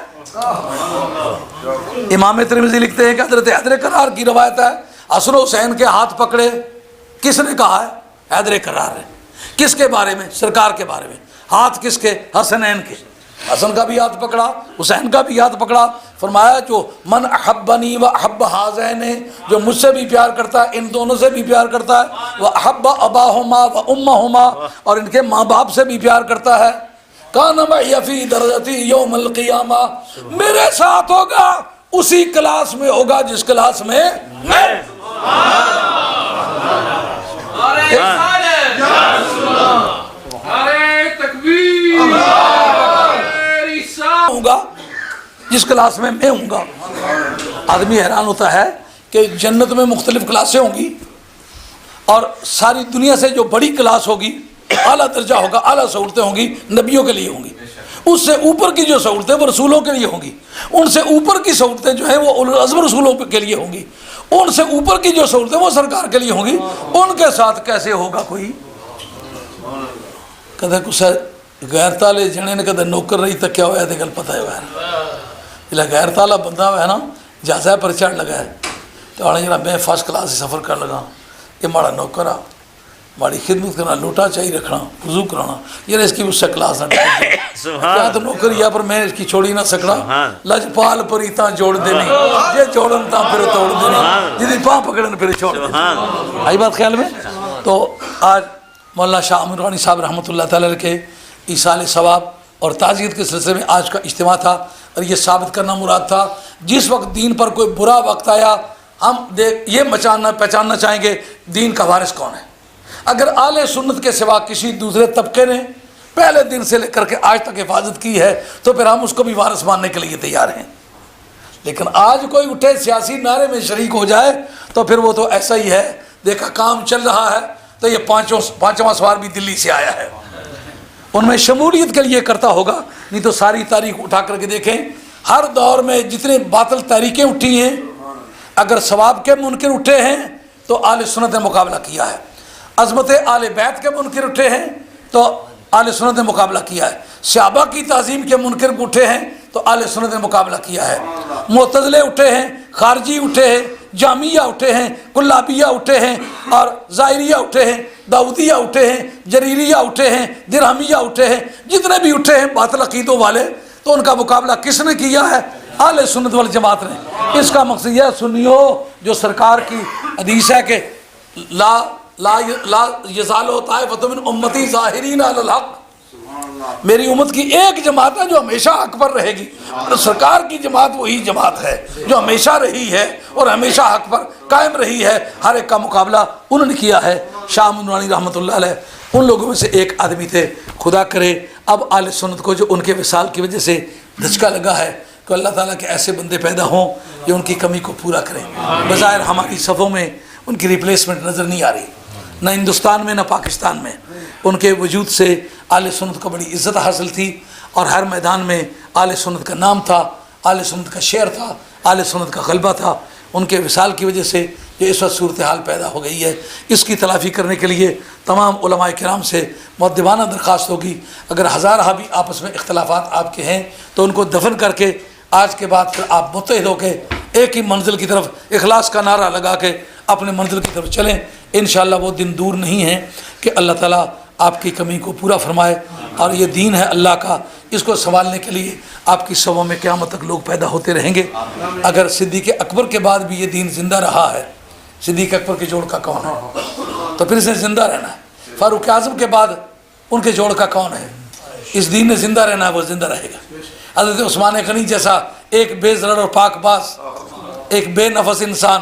A: امام ترمذی لکھتے ہیں کہ حضرت حیدر کرار کی روایت ہے، حسن و حسین کے ہاتھ پکڑے. کس نے کہا ہے؟ حیدر کرار ہے. کس کے بارے میں؟ سرکار کے بارے میں. ہاتھ کس کے؟ حسنین کے. حسن کا بھی ہاتھ پکڑا, حسین کا بھی ہاتھ پکڑا. فرمایا جو من احبنی و احب ہذین, جو مجھ سے بھی پیار کرتا ہے, ان دونوں سے بھی پیار کرتا ہے, وہ احب اباہما و امہما, اور ان کے ماں باپ سے بھی پیار کرتا ہے, کان معی فی درجتی یوم القیامہ, میرے ساتھ ہوگا اسی کلاس میں ہوگا جس کلاس میں میں ہوں گا, جس کلاس میں میں ہوں گا. آدمی حیران ہوتا ہے کہ جنت میں مختلف کلاسیں ہوں گی اور ساری دنیا سے جو بڑی کلاس ہوگی, اعلیٰ درجہ ہوگا, اعلیٰ سہولتیں ہوں گی, نبیوں کے لیے ہوں گی. اس سے اوپر کی جو سہولتیں وہ رسولوں کے لیے ہوں گی. ان سے اوپر کی سہولتیں جو ہیں وہ اولو العزم رسولوں کے لیے ہوں گی. ان سے اوپر کی جو سہولتیں وہ سرکار کے لیے ہوں گی. ان کے ساتھ کیسے ہوگا کوئی؟ کدے کچھ غیر تالے جنے نے کدے نوکر رہی تک کیا ہوا تھا گل پتہ ہے غیر تالا بندہ ہے نا, جہازہ پر چڑھ لگا ہے تو آنے جنا میں فرسٹ کلاس سے سفر کر لگا, یہ ماڑا نوکر آ, ماڑی خدمت کرنا, لوٹا چاہیے رکھنا, وضو کرانا, یہ اس کی اس سے کلاس نہ کیا تو نوکر یا پر میں اس کی چھوڑی نہ سکنا, لجپال پری تاں جوڑ دینی, یہ جوڑن تاں پھر توڑ دینی, جدی پاں پکڑن پھر چھوڑ دینی. آئی بات خیال میں؟ تو آج مولانا شاہ امین روحانی صاحب رحمۃ اللہ تعالی کے ایصال ثواب اور تعزیت کے سلسلے میں آج کا اجتماع تھا, اور یہ ثابت کرنا مراد تھا جس وقت دین پر کوئی برا وقت آیا ہم یہ پہچاننا چاہیں گے دین کا وارث کون ہے. اگر اہل سنت کے سوا کسی دوسرے طبقے نے پہلے دن سے لے کر کے آج تک حفاظت کی ہے تو پھر ہم اس کو بھی وارث ماننے کے لیے تیار ہیں. لیکن آج کوئی اٹھے سیاسی نعرے میں شریک ہو جائے تو پھر وہ تو ایسا ہی ہے, دیکھا کام چل رہا ہے تو یہ پانچواں سوار بھی دلی سے آیا ہے, ان میں شمولیت کے لیے کرتا ہوگا. نہیں تو ساری تاریخ اٹھا کر کے دیکھیں, ہر دور میں جتنے باطل تحریکیں اٹھی ہیں, اگر ثواب کے منکر اٹھے ہیں تو اہل سنت نے مقابلہ کیا ہے. عظمت اہل بیت کے منکر اٹھے ہیں تو اہل سنت نے مقابلہ کیا ہے. صحابہ کی تعظیم کے منکر اٹھے ہیں تو اہل سنت نے مقابلہ کیا ہے. معتزلے اٹھے ہیں, خارجی اٹھے ہیں, جامعہ اٹھے ہیں, کلابیہ اٹھے ہیں, اور ظاہریہ اٹھے ہیں, داؤدیہ اٹھے ہیں, جریریہ اٹھے ہیں, درہمیہ اٹھے ہیں, جتنے بھی اٹھے ہیں باطل عقیدوں والے, تو ان کا مقابلہ کس نے کیا ہے؟ اہل سنت والجماعت نے. اس کا مقصد یہ سنیو جو سرکار کی حدیث ہے کہ لا یزال طائفۃ من امتی ظاہرین علی الحق, میری امت کی ایک جماعت ہے جو ہمیشہ حق پر رہے گی, اور سرکار کی جماعت وہی جماعت ہے جو ہمیشہ رہی ہے اور ہمیشہ حق پر قائم رہی ہے. ہر ایک کا مقابلہ انہوں نے کیا ہے. شاہ امین روحانی رحمۃ اللہ علیہ ان لوگوں میں سے ایک آدمی تھے. خدا کرے اب اہل سنت کو جو ان کے وصال کی وجہ سے دھچکا لگا ہے کہ اللہ تعالیٰ کے ایسے بندے پیدا ہوں جو ان کی کمی کو پورا کریں. بظاہر ہماری صفوں میں ان کی ریپلیسمنٹ نظر نہیں آ رہی, نہ ہندوستان میں نہ پاکستان میں. ان کے وجود سے اہل سنت کو بڑی عزت حاصل تھی, اور ہر میدان میں اہل سنت کا نام تھا, اہل سنت کا شعر تھا, اہل سنت کا غلبہ تھا. ان کے وصال کی وجہ سے جو اس وقت صورتحال پیدا ہو گئی ہے, اس کی تلافی کرنے کے لیے تمام علماء کرام سے مؤدبانہ درخواست ہوگی, اگر ہزارہ بھی آپس میں اختلافات آپ کے ہیں تو ان کو دفن کر کے آج کے بعد پھر آپ متحد ہو کے ایک ہی منزل کی طرف اخلاص کا نعرہ لگا کے اپنے منزل کی طرف چلیں. انشاءاللہ وہ دن دور نہیں ہے کہ اللہ تعالیٰ آپ کی کمی کو پورا فرمائے, اور یہ دین ہے اللہ کا, اس کو سنبھالنے کے لیے آپ کی صفوں میں قیامت تک لوگ پیدا ہوتے رہیں گے. اگر صدیق اکبر کے بعد بھی یہ دین زندہ رہا ہے, صدیق اکبر کے جوڑ کا کون ہے تو پھر اسے زندہ رہنا ہے. فاروق اعظم کے بعد ان کے جوڑ کا کون ہے, اس دین نے زندہ رہنا ہے, وہ زندہ رہے گا. حضرت عثمان غنی جیسا ایک بے ضرر اور پاک باز, ایک بے نفس انسان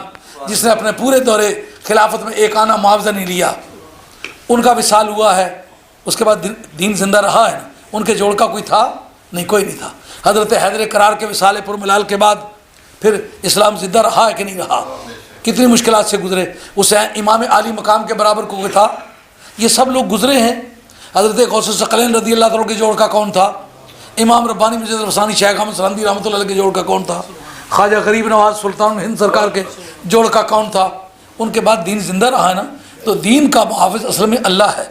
A: جس نے اپنے پورے دور خلافت میں ایک آنا معاوضہ نہیں لیا, ان کا وصال ہوا ہے, اس کے بعد دین زندہ رہا ہے. ان کے جوڑ کا کوئی تھا نہیں, کوئی نہیں تھا. حضرت حیدر کرار کے وصال پر ملال کے بعد پھر اسلام زندہ رہا ہے کہ نہیں رہا, کتنی مشکلات سے گزرے. اسے امام عالی مقام کے برابر کوئی تھا, یہ سب لوگ گزرے ہیں. حضرت غوث الثقلین رضی اللہ عنہ کے جوڑ کا کون تھا, امام ربانی مجد رفسانی شیخ احمد سرہندی رحمۃ اللہ علیہ کے جوڑ کا کون تھا, خواجہ غریب نواز سلطان ہند سرکار کے جوڑ کا کون تھا. ان کے بعد دین زندہ رہا ہے نا, تو دین کا محافظ اصل میں اللہ ہے.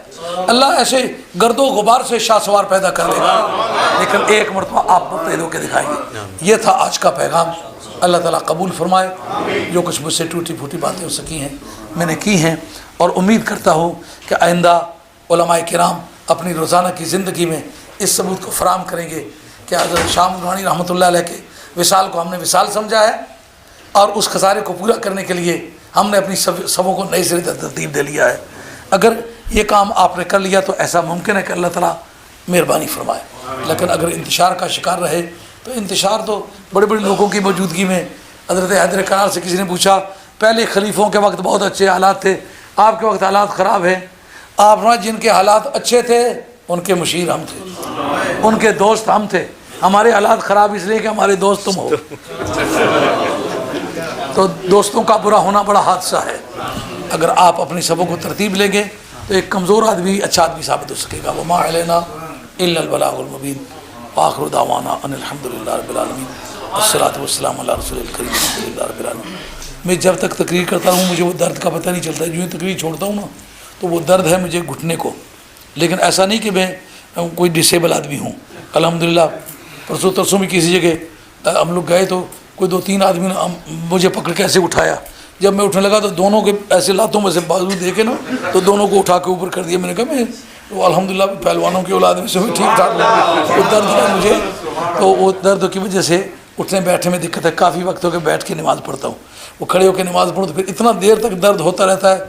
A: اللہ ایسے گرد و غبار سے شاہ سوار پیدا کر دے گا, لیکن ایک مرتبہ آپ متحد ہو کے دکھائیں گے. یہ تھا آج کا پیغام. اللہ تعالیٰ قبول فرمائے. جو کچھ مجھ سے ٹوٹی پھوٹی باتیں ہو سکی ہیں میں نے کی ہیں, اور امید کرتا ہوں کہ آئندہ علماء کرام اپنی روزانہ کی زندگی میں اس ثبوت کو فراہم کریں گے کہ حضرت شاہ نورانی رحمۃ اللہ علیہ کے وصال کو ہم نے وصال سمجھا ہے، اور اس خسارے کو پورا کرنے کے لیے ہم نے اپنی صفوں کو نئی سرے ترتیب دے لیا ہے۔ اگر یہ کام آپ نے کر لیا تو ایسا ممکن ہے کہ اللہ تعالیٰ مہربانی فرمائے، لیکن اگر انتشار کا شکار رہے تو انتشار تو بڑے بڑے لوگوں کی موجودگی میں، حضرت حیدر کرار سے کسی نے پوچھا پہلے خلیفوں کے وقت بہت اچھے حالات تھے، آپ کے وقت حالات خراب ہیں۔ آپ نے جن کے حالات اچھے تھے ان کے مشیر ہم تھے، ان کے دوست ہم تھے، ہمارے حالات خراب اس لیے کہ ہمارے دوست تم ہو۔ تو دوستوں کا برا ہونا بڑا حادثہ ہے۔ اگر آپ اپنی سبوں کو ترتیب لیں گے تو ایک کمزور آدمی اچھا آدمی ثابت ہو سکے گا۔ وما علینا الا البلاغ المبین وآخر دعوانا ان الحمد للہ رب العالمین والصلاۃ والسلام علی رسول الکریم الحمد للہ رب العالمین۔ میں جب تک تقریر کرتا ہوں مجھے وہ درد کا پتہ نہیں چلتا، جو تقریر چھوڑتا ہوں نا تو وہ درد ہے مجھے گھٹنے کو، لیکن ایسا نہیں کہ میں کوئی ڈسیبل آدمی ہوں۔ الحمدللہ پرسوں ترسوں میں کسی جگہ ہم لوگ گئے تو کوئی 2-3 آدمی نے مجھے پکڑ کے ایسے اٹھایا، جب میں اٹھنے لگا تو دونوں کے ایسے لاتوں میں سے بازو دے کے نا تو دونوں کو اٹھا کے اوپر کر دیا۔ میں نے کہا میں تو الحمدللہ پہلوانوں کی اولاد میں سے میں ٹھیک ٹھاک ہوں، وہ درد ہے مجھے، تو وہ درد کی وجہ سے اٹھنے بیٹھنے میں دقت ہے۔ کافی وقت ہو کے بیٹھ کے نماز پڑھتا ہوں، وہ کھڑے ہو کے نماز پڑھوں تو پھر اتنا دیر تک درد ہوتا رہتا ہے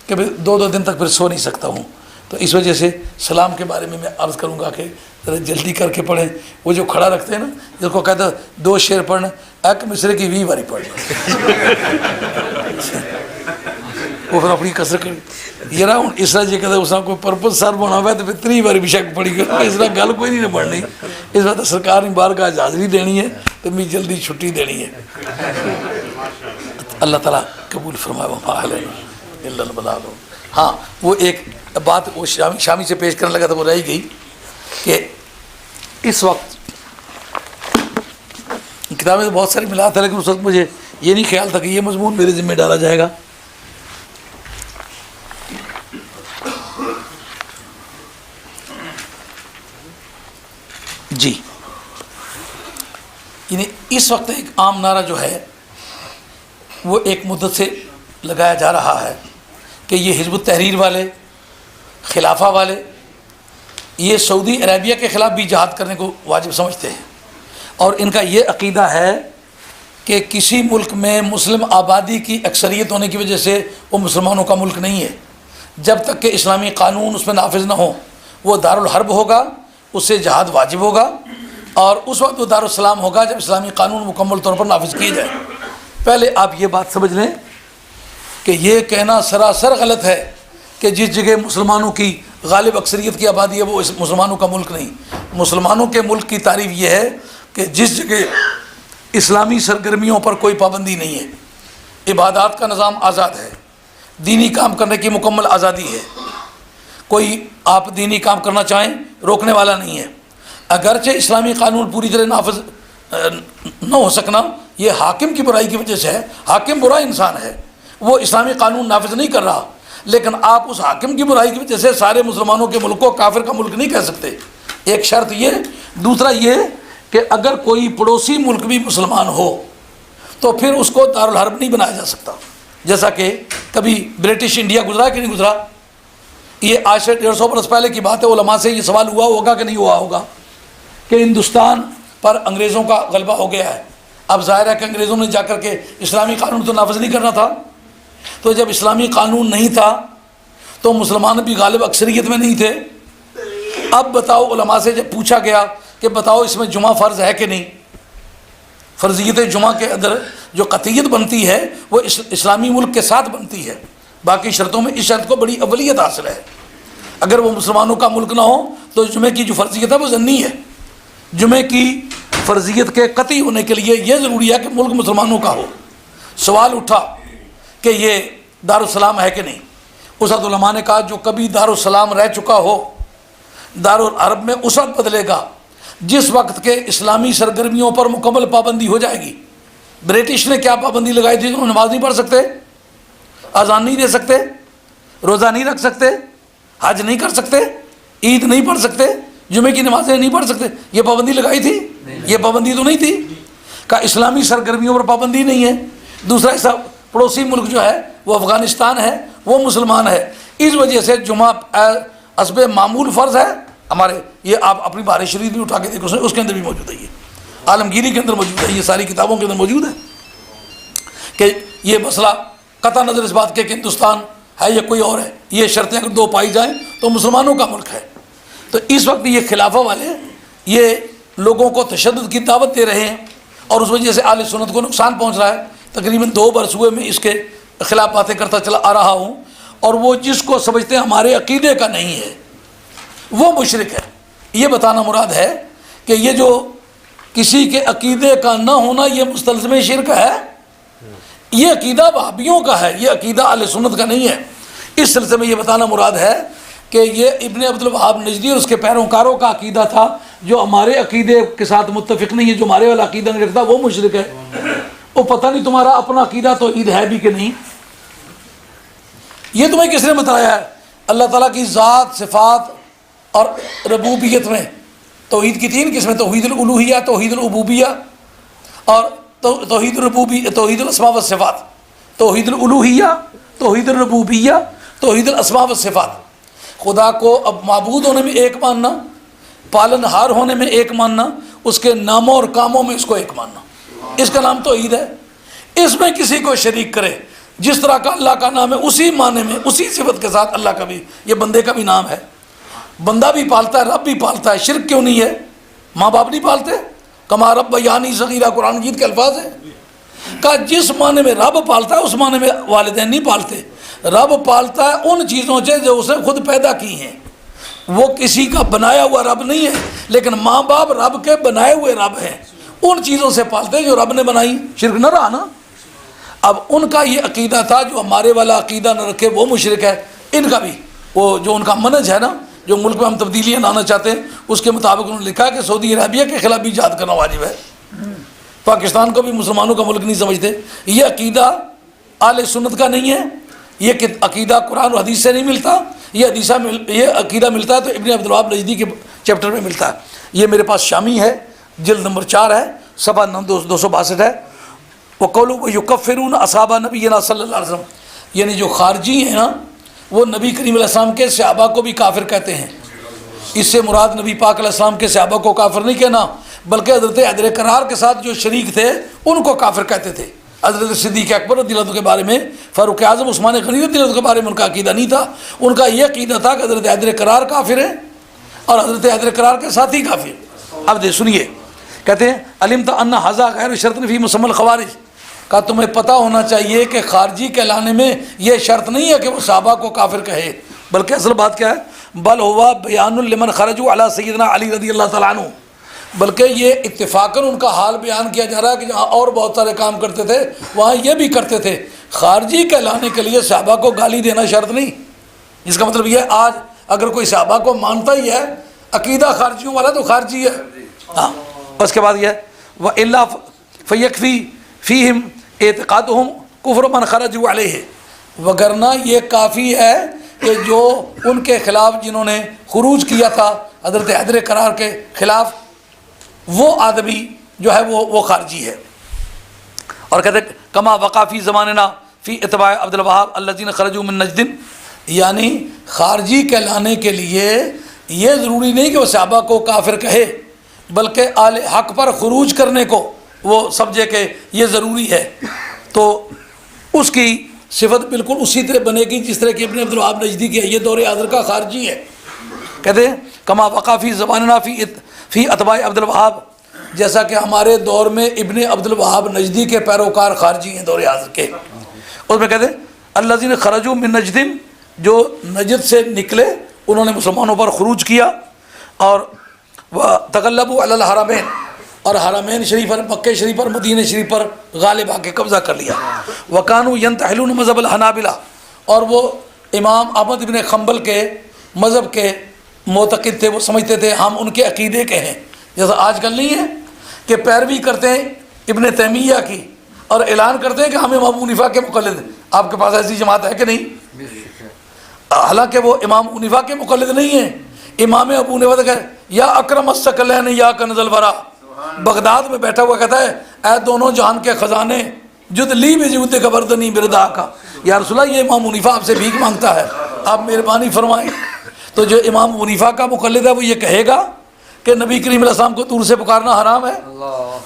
A: کہ پھر 2 دن تک پھر سو نہیں سکتا ہوں۔ تو اس وجہ سے سلام کے بارے میں عرض کروں گا کہ ذرا جلدی کر کے پڑھیں۔ وہ جو کھڑا رکھتے ہیں نا جس کو کہتے ہیں 2 شعر پڑھنا، ایک مصرے کی 20 باری پڑھنا، وہ پھر اپنی کسر کر یہ رہا ہوں۔ اس طرح یہ کہتے ہیں اس کوئی پرپز سر بنا ہوا ہے تو پھر 3 باری بھی شک پڑی گئی، اس طرح گل کوئی نہیں پڑھنی، اس وقت سرکار نے بارگاہ حاضری دینی ہے تو میں جلدی چھٹی دینی ہے۔ اللہ تعالیٰ قبول فرمائے۔ وما علینا الا البلاغ۔ ہاں وہ ایک بات وہ شامی سے پیش کرنے لگا تھا، وہ رہ گئی کہ اس وقت کتابیں تو بہت ساری ملات ہے، لیکن اس وقت مجھے یہ نہیں خیال تھا کہ یہ مضمون میرے ذمہ ڈالا جائے گا۔ جی یعنی اس وقت ایک عام نعرہ جو ہے وہ ایک مدت سے لگایا جا رہا ہے کہ یہ حزب التحریر والے، خلافہ والے، یہ سعودی عربیہ کے خلاف بھی جہاد کرنے کو واجب سمجھتے ہیں، اور ان کا یہ عقیدہ ہے کہ کسی ملک میں مسلم آبادی کی اکثریت ہونے کی وجہ سے وہ مسلمانوں کا ملک نہیں ہے۔ جب تک کہ اسلامی قانون اس میں نافذ نہ ہو وہ دارالحرب ہوگا، اس سے جہاد واجب ہوگا، اور اس وقت وہ دارالسلام ہوگا جب اسلامی قانون مکمل طور پر نافذ کیے جائے۔ پہلے آپ یہ بات سمجھ لیں کہ یہ کہنا سراسر غلط ہے کہ جس جگہ مسلمانوں کی غالب اکثریت کی آبادی ہے وہ مسلمانوں کا ملک نہیں۔ مسلمانوں کے ملک کی تعریف یہ ہے کہ جس جگہ اسلامی سرگرمیوں پر کوئی پابندی نہیں ہے، عبادات کا نظام آزاد ہے، دینی کام کرنے کی مکمل آزادی ہے، کوئی آپ دینی کام کرنا چاہیں روکنے والا نہیں ہے۔ اگرچہ اسلامی قانون پوری طرح نافذ نہ ہو سکنا یہ حاکم کی برائی کی وجہ سے ہے، حاکم برا انسان ہے، وہ اسلامی قانون نافذ نہیں کر رہا، لیکن آپ اس حاکم کی برائی کی وجہ سے سارے مسلمانوں کے ملک کو کافر کا ملک نہیں کہہ سکتے۔ ایک شرط یہ، دوسرا یہ کہ اگر کوئی پڑوسی ملک بھی مسلمان ہو تو پھر اس کو دارالحرب نہیں بنایا جا سکتا، جیسا کہ کبھی برٹش انڈیا گزرا کہ نہیں گزرا۔ یہ آج سے 150 برس پہلے کی بات ہے، علماء سے یہ سوال ہوا ہوگا کہ نہیں ہوا ہوگا کہ ہندوستان پر انگریزوں کا غلبہ ہو گیا ہے، اب ظاہر ہے کہ انگریزوں نے جا کر کے اسلامی قانون تو نافذ نہیں کرنا تھا، تو جب اسلامی قانون نہیں تھا تو مسلمان بھی غالب اکثریت میں نہیں تھے۔ اب بتاؤ، علماء سے جب پوچھا گیا کہ بتاؤ اس میں جمعہ فرض ہے کہ نہیں، فرضیت جمعہ کے اندر جو قطعیت بنتی ہے وہ اسلامی ملک کے ساتھ بنتی ہے، باقی شرطوں میں اس شرط کو بڑی اولیت حاصل ہے۔ اگر وہ مسلمانوں کا ملک نہ ہو تو جمعے کی جو فرضیت ہے وہ ضمنی ہے۔ جمعے کی فرضیت کے قطعی ہونے کے لیے یہ ضروری ہے کہ ملک مسلمانوں کا ہو۔ سوال اٹھا کہ یہ دارالسلام ہے کہ نہیں، اس وقت علماء نے کہا جو کبھی دارالسلام رہ چکا ہو دارالعرب میں اس وقت بدلے گا جس وقت کے اسلامی سرگرمیوں پر مکمل پابندی ہو جائے گی۔ برٹش نے کیا پابندی لگائی تھی؟ انہوں نماز نہیں پڑھ سکتے، اذان نہیں دے سکتے، روزہ نہیں رکھ سکتے، حج نہیں کر سکتے، عید نہیں پڑھ سکتے، جمعے کی نمازیں نہیں پڑھ سکتے۔ یہ پابندی لگائی تھی؟ یہ پابندی تو نہیں تھی۔ کہ اسلامی سرگرمیوں پر پابندی نہیں ہے۔ دوسرا حصہ پڑوسی ملک جو ہے وہ افغانستان ہے، وہ مسلمان ہے، اس وجہ سے جمعہ حسب معمول فرض ہے ہمارے، یہ آپ اپنی بہار شریف بھی اٹھا کے دیکھو، اس کے اندر بھی موجود ہے، یہ عالمگیری کے اندر موجود ہے، یہ ساری کتابوں کے اندر موجود ہے کہ یہ مسئلہ قطع نظر اس بات کے کہ ہندوستان ہے یا کوئی اور ہے، یہ شرطیں اگر دو پائی جائیں تو مسلمانوں کا ملک ہے۔ تو اس وقت یہ خلافہ والے یہ لوگوں کو تشدد کی دعوت دے رہے ہیں، اور اس وجہ سے اہل سنت کو نقصان پہنچ رہا ہے۔ تقریباً 2 برس ہوئے میں اس کے خلاف باتیں کرتا چلا آ رہا ہوں، اور وہ جس کو سمجھتے ہیں ہمارے عقیدے کا نہیں ہے وہ مشرک ہے۔ یہ بتانا مراد ہے کہ یہ جو کسی کے عقیدے کا نہ ہونا یہ مستلزم شرک ہے، یہ عقیدہ وہابیوں کا ہے، یہ عقیدہ اہل سنت کا نہیں ہے۔ اس سلسلے میں یہ بتانا مراد ہے کہ یہ ابن عبد الوہاب نجدی اور اس کے پیروکاروں کا عقیدہ تھا جو ہمارے عقیدے کے ساتھ متفق نہیں ہے، جو ہمارے والا عقیدہ نہیں رکھتا وہ مشرک ہے۔ وہ پتہ نہیں تمہارا اپنا عقیدہ توحید ہے بھی کہ نہیں، یہ تمہیں کس نے بتایا ہے؟ اللہ تعالیٰ کی ذات، صفات اور ربوبیت میں توحید کی 3 قسمیں، توحید الالوہیہ، توحید العبوبیہ اور توحید الربوبیہ، توحید الاسماء والصفات۔ توحید الالوہیہ، توحید الربوبیہ، توحید الاسماء والصفات، خدا کو اب معبود ہونے میں ایک ماننا، پالن ہار ہونے میں ایک ماننا، اس کے ناموں اور کاموں میں اس کو ایک ماننا، اس کا نام توحید ہے۔ اس میں کسی کو شریک کرے جس طرح کا اللہ کا نام ہے اسی معنی میں اسی صفت کے ساتھ اللہ کا بھی، یہ بندے کا بھی نام ہے، بندہ بھی پالتا ہے، رب بھی پالتا ہے، شرک کیوں نہیں ہے؟ ماں باپ نہیں پالتے؟ کما رب یعنی صغیرہ قرآن مجید کے الفاظ ہیں، کہا جس معنی میں رب پالتا ہے اس معنی میں والدین نہیں پالتے۔ رب پالتا ہے ان چیزوں سے جو اسے خود پیدا کی ہیں، وہ کسی کا بنایا ہوا رب نہیں ہے، لیکن ماں باپ رب کے بنائے ہوئے رب ہیں، ان چیزوں سے پالتے ہیں جو رب نے بنائی، شرک نہ رہا نا۔ اب ان کا یہ عقیدہ تھا، جو ہمارے والا عقیدہ نہ رکھے وہ مشرک ہے۔ ان کا بھی وہ جو ان کا منہج ہے نا، جو ملک میں ہم تبدیلیاں لانا چاہتے ہیں، اس کے مطابق انہوں نے لکھا کہ سعودی عربیہ کے خلاف بھی جہاد کرنا واجب ہے۔ پاکستان کو بھی مسلمانوں کا ملک نہیں سمجھتے۔ یہ عقیدہ اہل سنت کا نہیں ہے، یہ عقیدہ قرآن و حدیث سے نہیں ملتا، یہ عقیدہ ملتا ہے تو ابن عبد الوہاب نجدی کے چیپٹر میں ملتا ہے۔ یہ میرے پاس شامی ہے، جلد نمبر 4 ہے، صفحہ 262 ہے۔ وَقَوْلُوا وَيُكَفِّرُونَ أَصْحَابَ نَبِيِّنَا صلی اللہ علیہ وسلم، یعنی جو خارجی ہیں نا وہ نبی کریم علیہ السلام کے صحابہ کو بھی کافر کہتے ہیں۔ اس سے مراد نبی پاک علیہ السلام کے صحابہ کو کافر نہیں کہنا، بلکہ حضرت حیدر کرار کے ساتھ جو شریک تھے ان کو کافر کہتے تھے۔ حضرت صدیق اکبر رضی اللہ عنہ کے بارے میں، فاروق اعظم، عثمان غنی رضی اللہ عنہ کے بارے میں ان کا عقیدہ نہیں تھا۔ ان کا یہ عقیدہ تھا کہ حضرت حیدر کرار کافر ہے اور حضرت حیدر کرار کے ساتھی کافر۔ اب سنیے، کہتے ہیں علمت ان ھذا غیر شرط فی مسمی الخوارج، کہ تمہیں پتہ ہونا چاہیے کہ خارجی کہلانے میں یہ شرط نہیں ہے کہ وہ صحابہ کو کافر کہے، بلکہ اصل بات کیا ہے؟ بل ہوا بیان لمن خرجوا علی سیدنا علی رضی اللہ تعالیٰ عنہ، بلکہ یہ اتفاقاً ان کا حال بیان کیا جا رہا ہے کہ جہاں اور بہت سارے کام کرتے تھے وہاں یہ بھی کرتے تھے۔ خارجی کہلانے کے لیے صحابہ کو گالی دینا شرط نہیں، جس کا مطلب یہ آج اگر کوئی صحابہ کو مانتا ہی ہے، عقیدہ خارجیوں والا تو خارجی ہے۔ ہاں، اس کے بعد یہ وَإِلَّا فَيَكْفِي فِيهِمْ اعتقادهم کفر من خرجوا علیہ، وگرنہ یہ کافی ہے کہ جو ان کے خلاف جنہوں نے خروج کیا تھا حضرت حیدر کرار کے خلاف، وہ آدمی جو ہے وہ خارجی ہے۔ اور کہتے ہیں کما وقع فی زماننا فی اتباع عبد الوہاب الذین خرجوا من نجد، یعنی خارجی کہلانے کے لیے یہ ضروری نہیں کہ وہ صحابہ کو کافر کہے، بلکہ اہل حق پر خروج کرنے کو وہ سمجھے کہ یہ ضروری ہے، تو اس کی صفت بالکل اسی طرح بنے گی جس طرح کہ ابن عبد الوہاب نجدی کی ہے، یہ دور حاضر کا خارجی ہے۔ کہتے ہیں کما وقع فی زماننا فی اتباع عبد الوہاب، جیسا کہ ہمارے دور میں ابن عبد الوہاب نجدی کے پیروکار خارجی ہیں دور حاضر کے۔ اس میں کہتے ہیں الذین خرجوا من نجد، جو نجد سے نکلے انہوں نے مسلمانوں پر خروج کیا اور تغلبوا علی الحرمین، اور حرمین شریف پر، مکہ شریف پر، مدینہ شریف پر غالب آ کے قبضہ کر لیا۔ وکانوا ینتحلون مذہب الحنابلہ، اور وہ امام احمد بن حنبل کے مذہب کے معتقد تھے، وہ سمجھتے تھے ہم ان کے عقیدے کے ہیں، جیسا آج کل نہیں ہے کہ پیروی کرتے ہیں ابن تیمیہ کی اور اعلان کرتے ہیں کہ ہم امام حنیفہ کے مقلد ہیں۔ آپ کے پاس ایسی جماعت ہے کہ نہیں؟ حالانکہ وہ امام حنیفہ کے مقلد نہیں ہیں۔ امام ابو حنیفہ کہ یا اکرم الثقلین یا کنز الورا، بغداد میں بیٹھا ہوا کہتا ہے اے دونوں جہان کے خزانے، جد لی بجود کا بردنی بردا کا، یا رسول اللہ یہ امام حنیفہ آپ سے بھیک مانگتا ہے، آپ مہربانی فرمائیں۔ تو جو امام حنیفہ کا مقلد ہے وہ یہ کہے گا کہ نبی کریم علیہ السلام کو دور سے پکارنا حرام ہے؟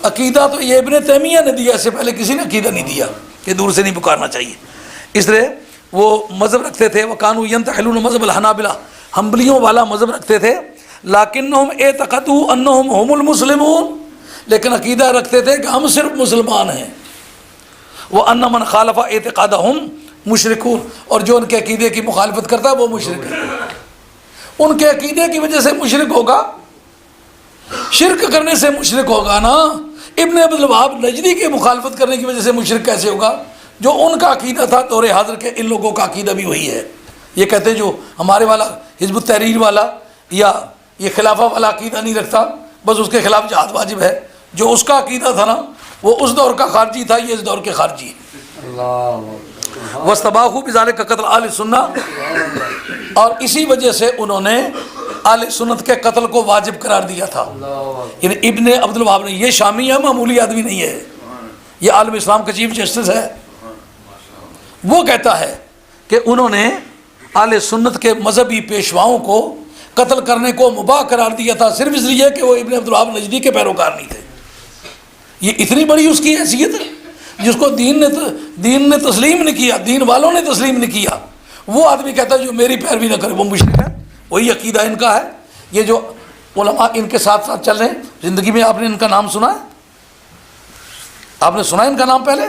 A: عقیدہ تو یہ ابن تیمیہ نے دیا، اس سے پہلے کسی نے عقیدہ نہیں دیا کہ دور سے نہیں پکارنا چاہیے. اس لیے وہ مذہب رکھتے تھے، وَكَانُوا يَنْتَحِلُونَ مذہب الحنابلہ، حنبلیوں والا مذہب رکھتے تھے. لَكِنَّهُمْ اعْتَقَدُوا أَنَّهُمْ هُمُ الْمُسْلِمُونَ، لیکن عقیدہ رکھتے تھے کہ ہم صرف مسلمان ہیں. وَأَنَّ مَنْ خَالَفَ اعْتِقَادَهُمْ مُشْرِكُونَ، اور جو ان کے عقیدے کی مخالفت کرتا ہے وہ مشرک ہے. ان کے عقیدے کی وجہ سے مشرک ہوگا، شرک کرنے سے مشرک ہوگا نا. ابن عبد الوہاب نجدی کی مخالفت کرنے کی وجہ سے مشرک کیسے ہوگا؟ جو ان کا عقیدہ تھا دور حاضر کے، ان لوگوں کا عقیدہ بھی وہی ہے. یہ کہتے ہیں جو ہمارے والا حزب التحریر والا یا یہ خلافہ والا عقیدہ نہیں رکھتا، بس اس کے خلاف جہاد واجب ہے. جو اس کا عقیدہ تھا نا وہ اس دور کا خارجی تھا، یہ اس دور کے خارجی ہے. وَاسْتَبَاحُوا بِذَلِكَ قَتْلَ أَهْلِ السُّنَّةِ، اور اسی وجہ سے انہوں نے اہل سنت کے قتل کو واجب قرار دیا تھا. یعنی ابن عبد الوہاب نے، یہ شامی ہے، معمولی آدمی نہیں ہے، یہ عالم اسلام کا چیف جسٹس ہے. وہ کہتا ہے کہ انہوں نے اہل سنت کے مذہبی پیشواؤں کو قتل کرنے کو مباح قرار دیا تھا، صرف اس لیے کہ وہ ابن عبد الوہاب نجدی کے پیروکار نہیں تھے. یہ اتنی بڑی اس کی حیثیت ہے جس کو دین نے تسلیم نہیں کیا، دین والوں نے تسلیم نہیں کیا. وہ آدمی کہتا ہے جو میری پیروی نہ کرے وہ مشرک ہے. وہی عقیدہ ان کا ہے. یہ جو علماء ان کے ساتھ ساتھ چل رہے ہیں، زندگی میں آپ نے ان کا نام سنا ہے؟ آپ نے سنا ہے ان کا نام پہلے؟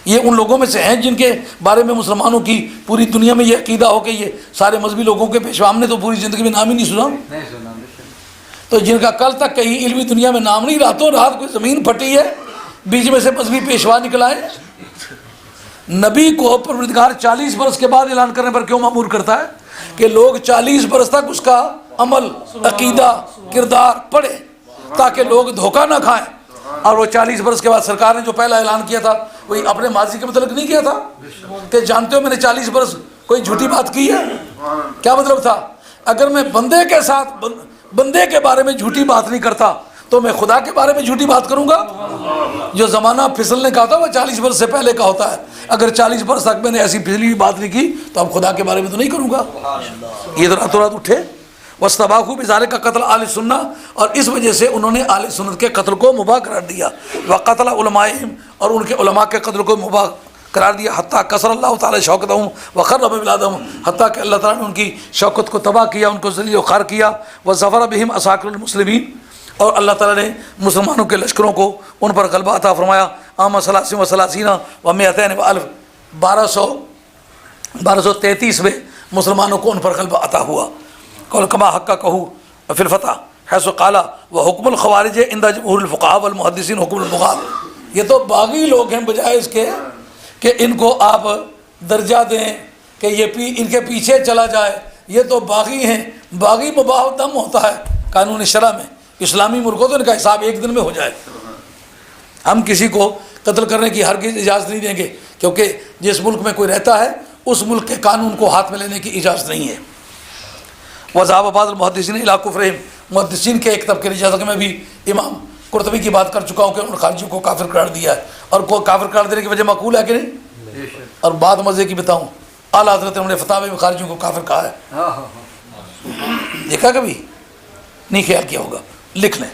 A: یہ ان لوگوں میں سے ہیں جن کے بارے میں مسلمانوں کی پوری دنیا میں یہ عقیدہ ہو کہ یہ سارے مذہبی لوگوں کے پیشوا، ہم نے تو پوری زندگی میں نام ہی نہیں سنا. تو جن کا کل تک کہیں علمی دنیا میں نام نہیں، راتوں رات کوئی زمین پھٹی ہے، بیچ میں سے مذہبی پیشوا نکل آئے. نبی کو پروردگار 40 برس کے بعد اعلان کرنے پر کیوں مأمور کرتا ہے؟ کہ لوگ 40 برس تک اس کا عمل، عقیدہ، کردار پڑھے تاکہ لوگ دھوکہ نہ کھائیں. اور وہ 40 برس کے بعد سرکار نے جو پہلا اعلان کیا تھا وہی اپنے ماضی کے متعلق نہیں کیا تھا کہ جانتے ہو میں نے 40 برس کوئی جھوٹی بات کی ہے. کیا مطلب تھا؟ اگر میں بندے کے ساتھ بندے کے بارے میں جھوٹی بات نہیں کرتا تو میں خدا کے بارے میں جھوٹی بات کروں گا؟ جو زمانہ پھسلنے کا ہوتا ہے وہ 40 برس سے پہلے کا ہوتا ہے. اگر 40 برس تک میں نے ایسی پھسلی ہوئی بات نہیں کی تو اب خدا کے بارے میں تو نہیں کروں گا. یہ تو راتوں رات اٹھے. وَاسْتَبَاحُوا بِذَلِكَ قَتْلَ أَهْلِ السُّنَّةِ، اور اس وجہ سے انہوں نے اہل سنت کے قتل کو مباح قرار دیا. وَقَتْلَ عُلَمَائِهِمْ، اور ان کے علماء کے قتل کو مباح قرار دیا. حتیٰ کسر اللہ تعالیٰ شوکتہم وخرب بلادہم، حتیٰ کہ اللہ تعالیٰ نے ان کی شوکت کو تباہ کیا، ان کو ذلیل و خوار کیا. وَظَفَرَ بِهِمْ عَسَاكِرُ الْمُسْلِمِينَ، اور اللہ تعالیٰ نے مسلمانوں کے لشکروں کو ان پر غلبہ عطا فرمایا. عام 33 و 200 1233 میں مسلمانوں کو ان پر غلبہ عطا ہوا. قول کما حق کا کہو فی الفتح حیث قال وحکم الخوارج عند جمہور الفقہاء والمحدثین حکم البغاة. یہ تو باغی لوگ ہیں، بجائے اس کے کہ ان کو آپ درجہ دیں کہ یہ ان کے پیچھے چلا جائے. یہ تو باغی ہیں. باغی مباح دم ہوتا ہے قانون شرع میں. اسلامی ملکوں تو ان کا حساب ایک دن میں ہو جائے. ہم کسی کو قتل کرنے کی ہرگز اجازت نہیں دیں گے، کیونکہ جس ملک میں کوئی رہتا ہے اس ملک کے قانون کو ہاتھ میں لینے کی اجازت نہیں ہے. وذهب بعض المحدثین الی کفرہم، محدثین کے ایک طبقے نے، جیسا کہ میں بھی امام قرطبی کی بات کر چکا ہوں کہ انہوں نے خارجیوں کو کافر قرار دیا ہے. اور کو کافر قرار دینے کی وجہ معقول ہے کہ نہیں؟ اور بات مزے کی بتاؤں، اعلیٰ حضرت نے فتاوی میں خارجیوں کو کافر کہا ہے. دیکھا کبھی؟ نہیں خیال کیا ہوگا، لکھ لیں.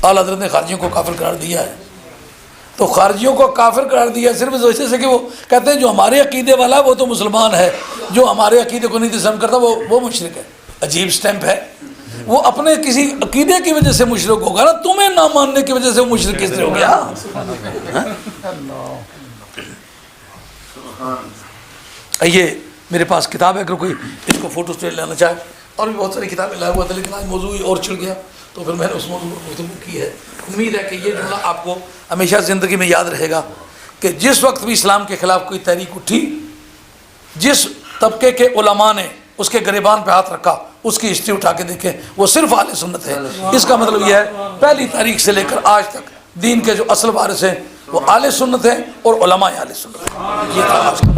A: اعلیٰ حضرت نے خارجیوں کو کافر قرار دیا ہے. تو خارجیوں کو کافر قرار دیا صرف اس وجہ سے کہ وہ کہتے ہیں جو ہمارے عقیدے والا وہ تو مسلمان ہے، جو ہمارے عقیدے کو نہیں تسلیم کرتا وہ مشرک ہے. عجیب سٹیمپ ہے. وہ اپنے کسی عقیدے کی وجہ سے مشرک ہوگا نا، تمہیں نہ ماننے کی وجہ سے وہ مشرک کس طرح ہو گیا؟ یہ میرے پاس کتاب ہے، اگر کوئی اس کو فوٹو اسٹیٹ لینا چاہے. اور بھی بہت ساری کتابیں لایا ہوا تھا، لیکن آج موضوع اور چڑھ گیا تو پھر میں نے اس موضوع پر گفتگو کی ہے. امید ہے کہ یہ جملہ آپ کو ہمیشہ زندگی میں یاد رہے گا کہ جس وقت بھی اسلام کے خلاف کوئی تحریک اٹھی، جس طبقے کے علماء نے اس کے گریبان پہ ہاتھ رکھا، اس کی ہسٹری اٹھا کے دیکھیں، وہ صرف اہل سنت ہے. اس کا مطلب یہ ہے پہلی تاریخ سے لے کر آج تک دین کے جو اصل وارث ہیں وہ اہل سنت ہیں اور علماء اہل سنت ہیں. یہ تھا آج کا.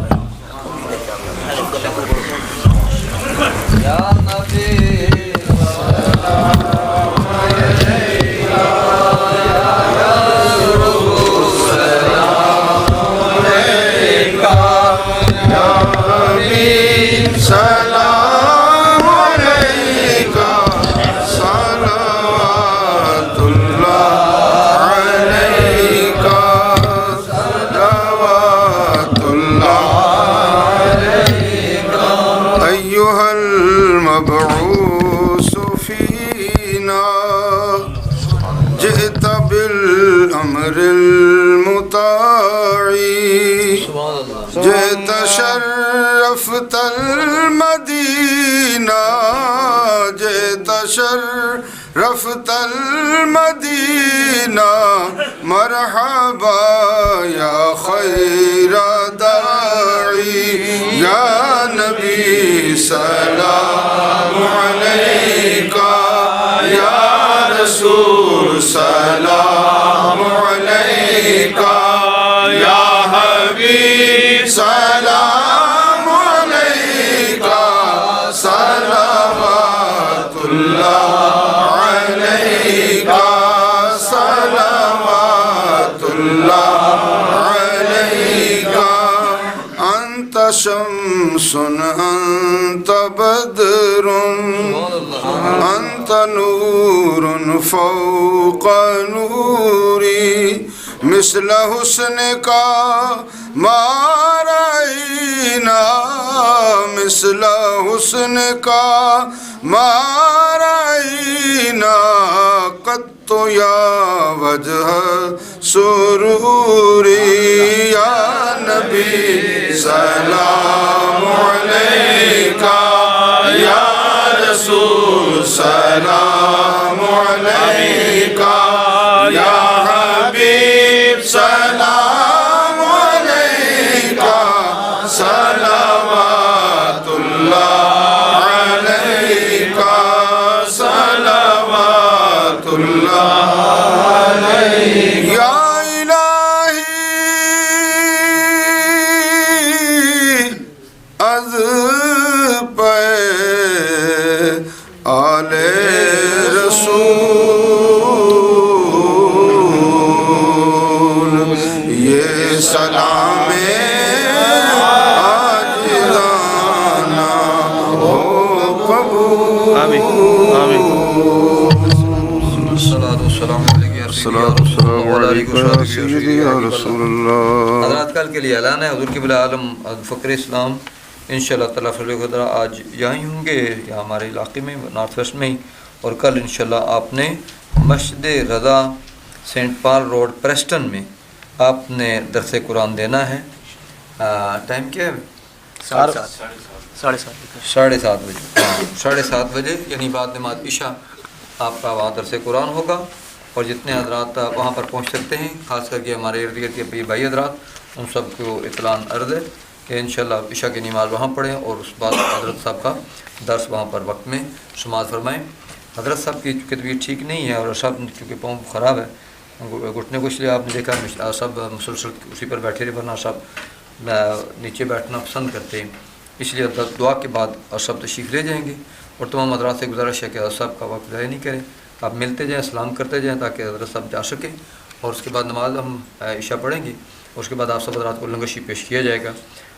E: سلام المبعوث فينا جئت بالأمر المطاع جئت شرفت المدينة جئت شرفت المدينة مرحبا يا خير داعي يا نبي سلام عليك يا رسول سلام عليك يا حبيب سلام عليك صلوات الله عليك صلوات الله عليك أنت شمس أنت بدر أنت نور فوق نوري مثل حسنك ما رأينا مثل حسنك ما رأينا قط يا وجه سروري يا نبي سلام عليك يا رسول سلام عليك يا حبيب سلام عليك صلوات الله عليك صلوات الله عليك يا إلهي از پہ آل رسول یہ سلام عاجزانہ ہو قبول السلام علیکم یا رسول اللہ.
F: حضرات کل کے لیے اعلان ہے حضور قبلہ عالم فقر اسلام انشاءاللہ تعالیٰ فضل و قدرہ آج یہاں ہی ہوں گے یا ہمارے علاقے میں نارتھ ویسٹ میں ہی، اور کل انشاءاللہ آپ نے مسجد رضا سینٹ پال روڈ پریسٹن میں آپ نے درس قرآن دینا ہے. ٹائم کیا ہے؟ 7:30 بجے. 7:30 بجے یعنی بعد نماز عشاء آپ کا وہاں درس قرآن ہوگا. اور جتنے حضرات وہاں پر پہنچ سکتے ہیں، خاص کر کے ہمارے ارد گرد کے بھائی حضرات، ان سب کو اطلاع عرض ہے کہ انشاءاللہ عشاء کی نماز وہاں پڑھیں اور اس بعد حضرت صاحب کا درس وہاں پر وقت میں سماعت فرمائیں. حضرت صاحب کی چونکہ طبیعت ٹھیک نہیں ہے اور صاحب چونکہ پاؤں خراب ہے گھٹنے کو، اس لیے آپ نے دیکھا سب مسلسل اسی پر بیٹھے رہے، ورنہ صاحب نیچے بیٹھنا پسند کرتے ہیں. اس لیے دعا کے بعد صاحب تشریف لے جائیں گے. اور تمام حضرات سے گزارش ہے کہ حضرت صاحب کا وقت ضائع نہیں کریں، آپ ملتے جائیں، سلام کرتے جائیں تاکہ حضرت صاحب جا سکیں. اور اس کے بعد نماز ہم عشاء پڑھیں گے اور اس کے بعد آپ سب حضرات کو لنگشی پیش کیا جائے گا.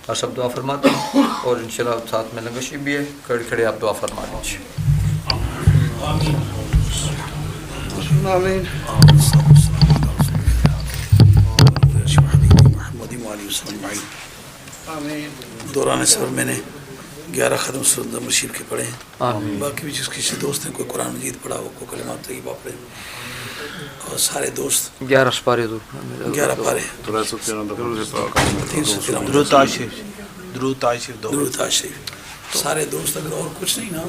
F: اور سب دعا فرماتے ہیں اور انشاءاللہ ساتھ میں لنگشی بھی ہے. کھڑے کھڑے آپ دعا فرما لیجیے.
E: آمین.
A: دوران سفر میں نے 11 ختم سورۃ مشیر کے پڑھے ہیں. باقی بھی جس کسی دوست نے کوئی قرآن مجید پڑھا ہو، کوئی کلمات طیبہ پڑھے، اور سارے دوست
F: 11 پارے
A: 11 پارے 313 درود شریف. سارے دوست اگر اور کچھ نہیں نا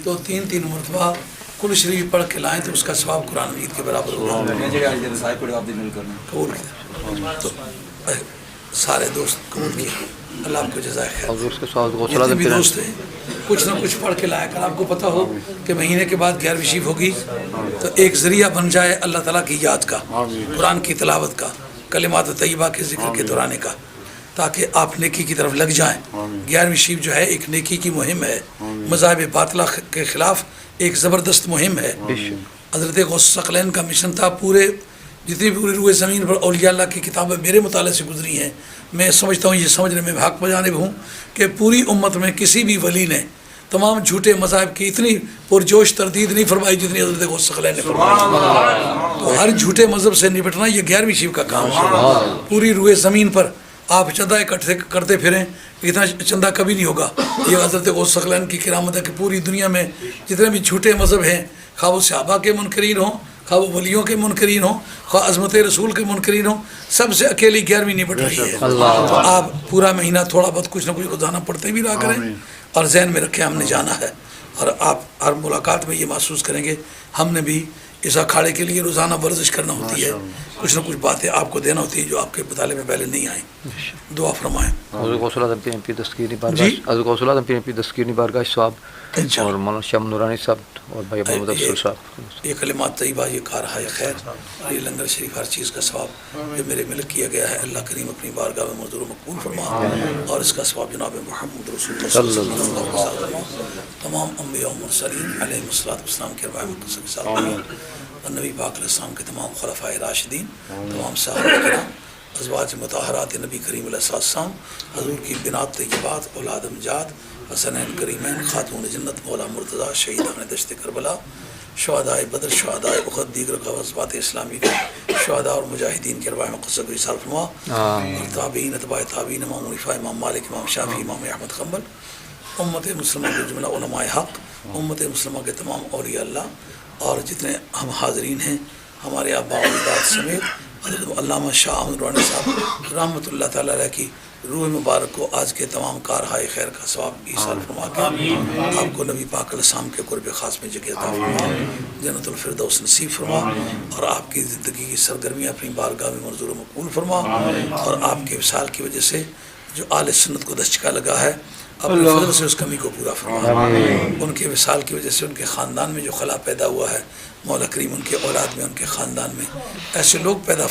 A: تو 3 مرتبہ کل شریف پڑھ کے لائیں تو اس کا ثواب قرآن مجید کے برابر ہوگا. قبول کیا تو سارے دوست قبول کیا. اللہ آپ کو جزائے خیر. جتنے بھی دوست ہیں کچھ نہ کچھ پڑھ کے لایا کر. آپ کو پتہ ہو کہ مہینے کے بعد 11ویں شریف ہوگی تو ایک ذریعہ بن جائے اللہ تعالیٰ کی یاد کا، قرآن کی تلاوت کا، کلمات طیبہ کے ذکر کے دہرانے کا، تاکہ آپ نیکی کی طرف لگ جائیں. 11ویں شریف جو ہے ایک نیکی کی مہم ہے، مذاہب باطلہ کے خلاف ایک زبردست مہم ہے. حضرت غوث ثقلین کا مشن تھا. جتنی بھی پوری روئے زمین پر اولیاء اللہ کی کتابیں میرے مطالعے سے گزری ہیں، میں سمجھتا ہوں یہ سمجھنے میں حق بجانب ہوں کہ پوری امت میں کسی بھی ولی نے تمام جھوٹے مذاہب کی اتنی پرجوش تردید نہیں فرمائی جتنی حضرت غوث ثقلین نے فرمائی. تو ہر جھوٹے مذہب سے نپٹنا یہ 11ویں شریف کا کام ہے. پوری روئے زمین پر آپ چندہ اکٹھے کرتے پھریں، اتنا چندہ کبھی نہیں ہوگا۔ یہ حضرت غوث ثقلین کی کرامت ہے کہ پوری دنیا میں جتنے بھی جھوٹے مذہب ہیں، خواہ وہ صحابہ کے منکرین ہوں، خواہ وہ ولیوں کے منکرین ہوں، خواہ عظمت رسول کے منکرین ہوں، سب سے اکیلی 11ویں نپٹ رہی ہے۔ تو آپ پورا مہینہ تھوڑا بہت کچھ نہ کچھ روزانہ پڑھتے بھی رہا کریں، اور ذہن میں رکھیں ہم نے جانا ہے، اور آپ ہر ملاقات میں یہ محسوس کریں گے ہم نے بھی اس اکھاڑے کے لیے روزانہ ورزش کرنا ہوتی ہے، کچھ نہ کچھ باتیں آپ کو دینا ہوتی ہیں جو آپ کے مطالعے میں پہلے نہیں آئیں۔ دعا فرمائیں۔
G: حضرت غوث اعظم پیر پی دستگیری بارگاہ، حضرت غوث اعظم پیر دستگیری بارگاہ صاحب اور مولانا شاہ نورانی صاحب اور بھائی محمد افضل صاحب،
A: یہ کلمات طیبہ، یہ کارہائے خیر اور یہ لنگر شریف، ہر چیز کا ثواب جو میرے ملک کیا گیا ہے، اللہ کریم اپنی بارگاہ میں منظور و مقبول فرما، اور اس کا ثواب جناب محمد رسول اللہ صلی اللہ علیہ وسلم، تمام انبیاء و مرسلین علیہ السلام کے ارواح مقدسہ کے ساتھ، اور نبی پاک علیہ السلام کے تمام خلفائے راشدین، تمام صحابہ کرام، ازواج مطہرات نبی کریم علیہ السلام، حضور کی بنات طیبات، اولاد امجاد، حسنین کریمین، خاتون جنت مولا مرتضیٰ، شہیدان دشت کربلا، شہدائے بدر، شہدائے احد، دیگر غزوات اسلامی کے شہداء اور مجاہدین کے ارواح مقدسہ کو ایصال فرما، اور تابعین، اتباع تابعین، امام حنیفہ، امام مالک، امام شافعی، امام احمد حنبل، امت مسلمہ کے جملہ علماء حق، امت مسلمہ کے تمام اولیاء اللہ، اور جتنے ہم حاضرین ہیں ہمارے آباء و اجداد سمیت حضرت علامہ شاہ احمد نورانی صاحب رحمۃ اللہ تعالیٰ علیہ کی روح مبارک کو آج کے تمام کارہائے خیر کا ثواب ایصال فرما کے آپ کو نبی پاک علیہ السلام کے قرب خاص میں جگہ عطا فرما، جنت الفردوس نصیب فرما، اور آپ کی زندگی کی سرگرمیاں اپنی بارگاہ میں منظور و مقبول فرما، اور آپ کے وصال کی وجہ سے جو آل سنت کو دشچکا لگا ہے اپنے فضل سے اس کمی کو پورا فرما، ان کے وصال کی وجہ سے ان کے خاندان میں جو خلا پیدا ہوا ہے، مولا کریم ان کے اولاد میں، ان کے خاندان میں ایسے لوگ پیدا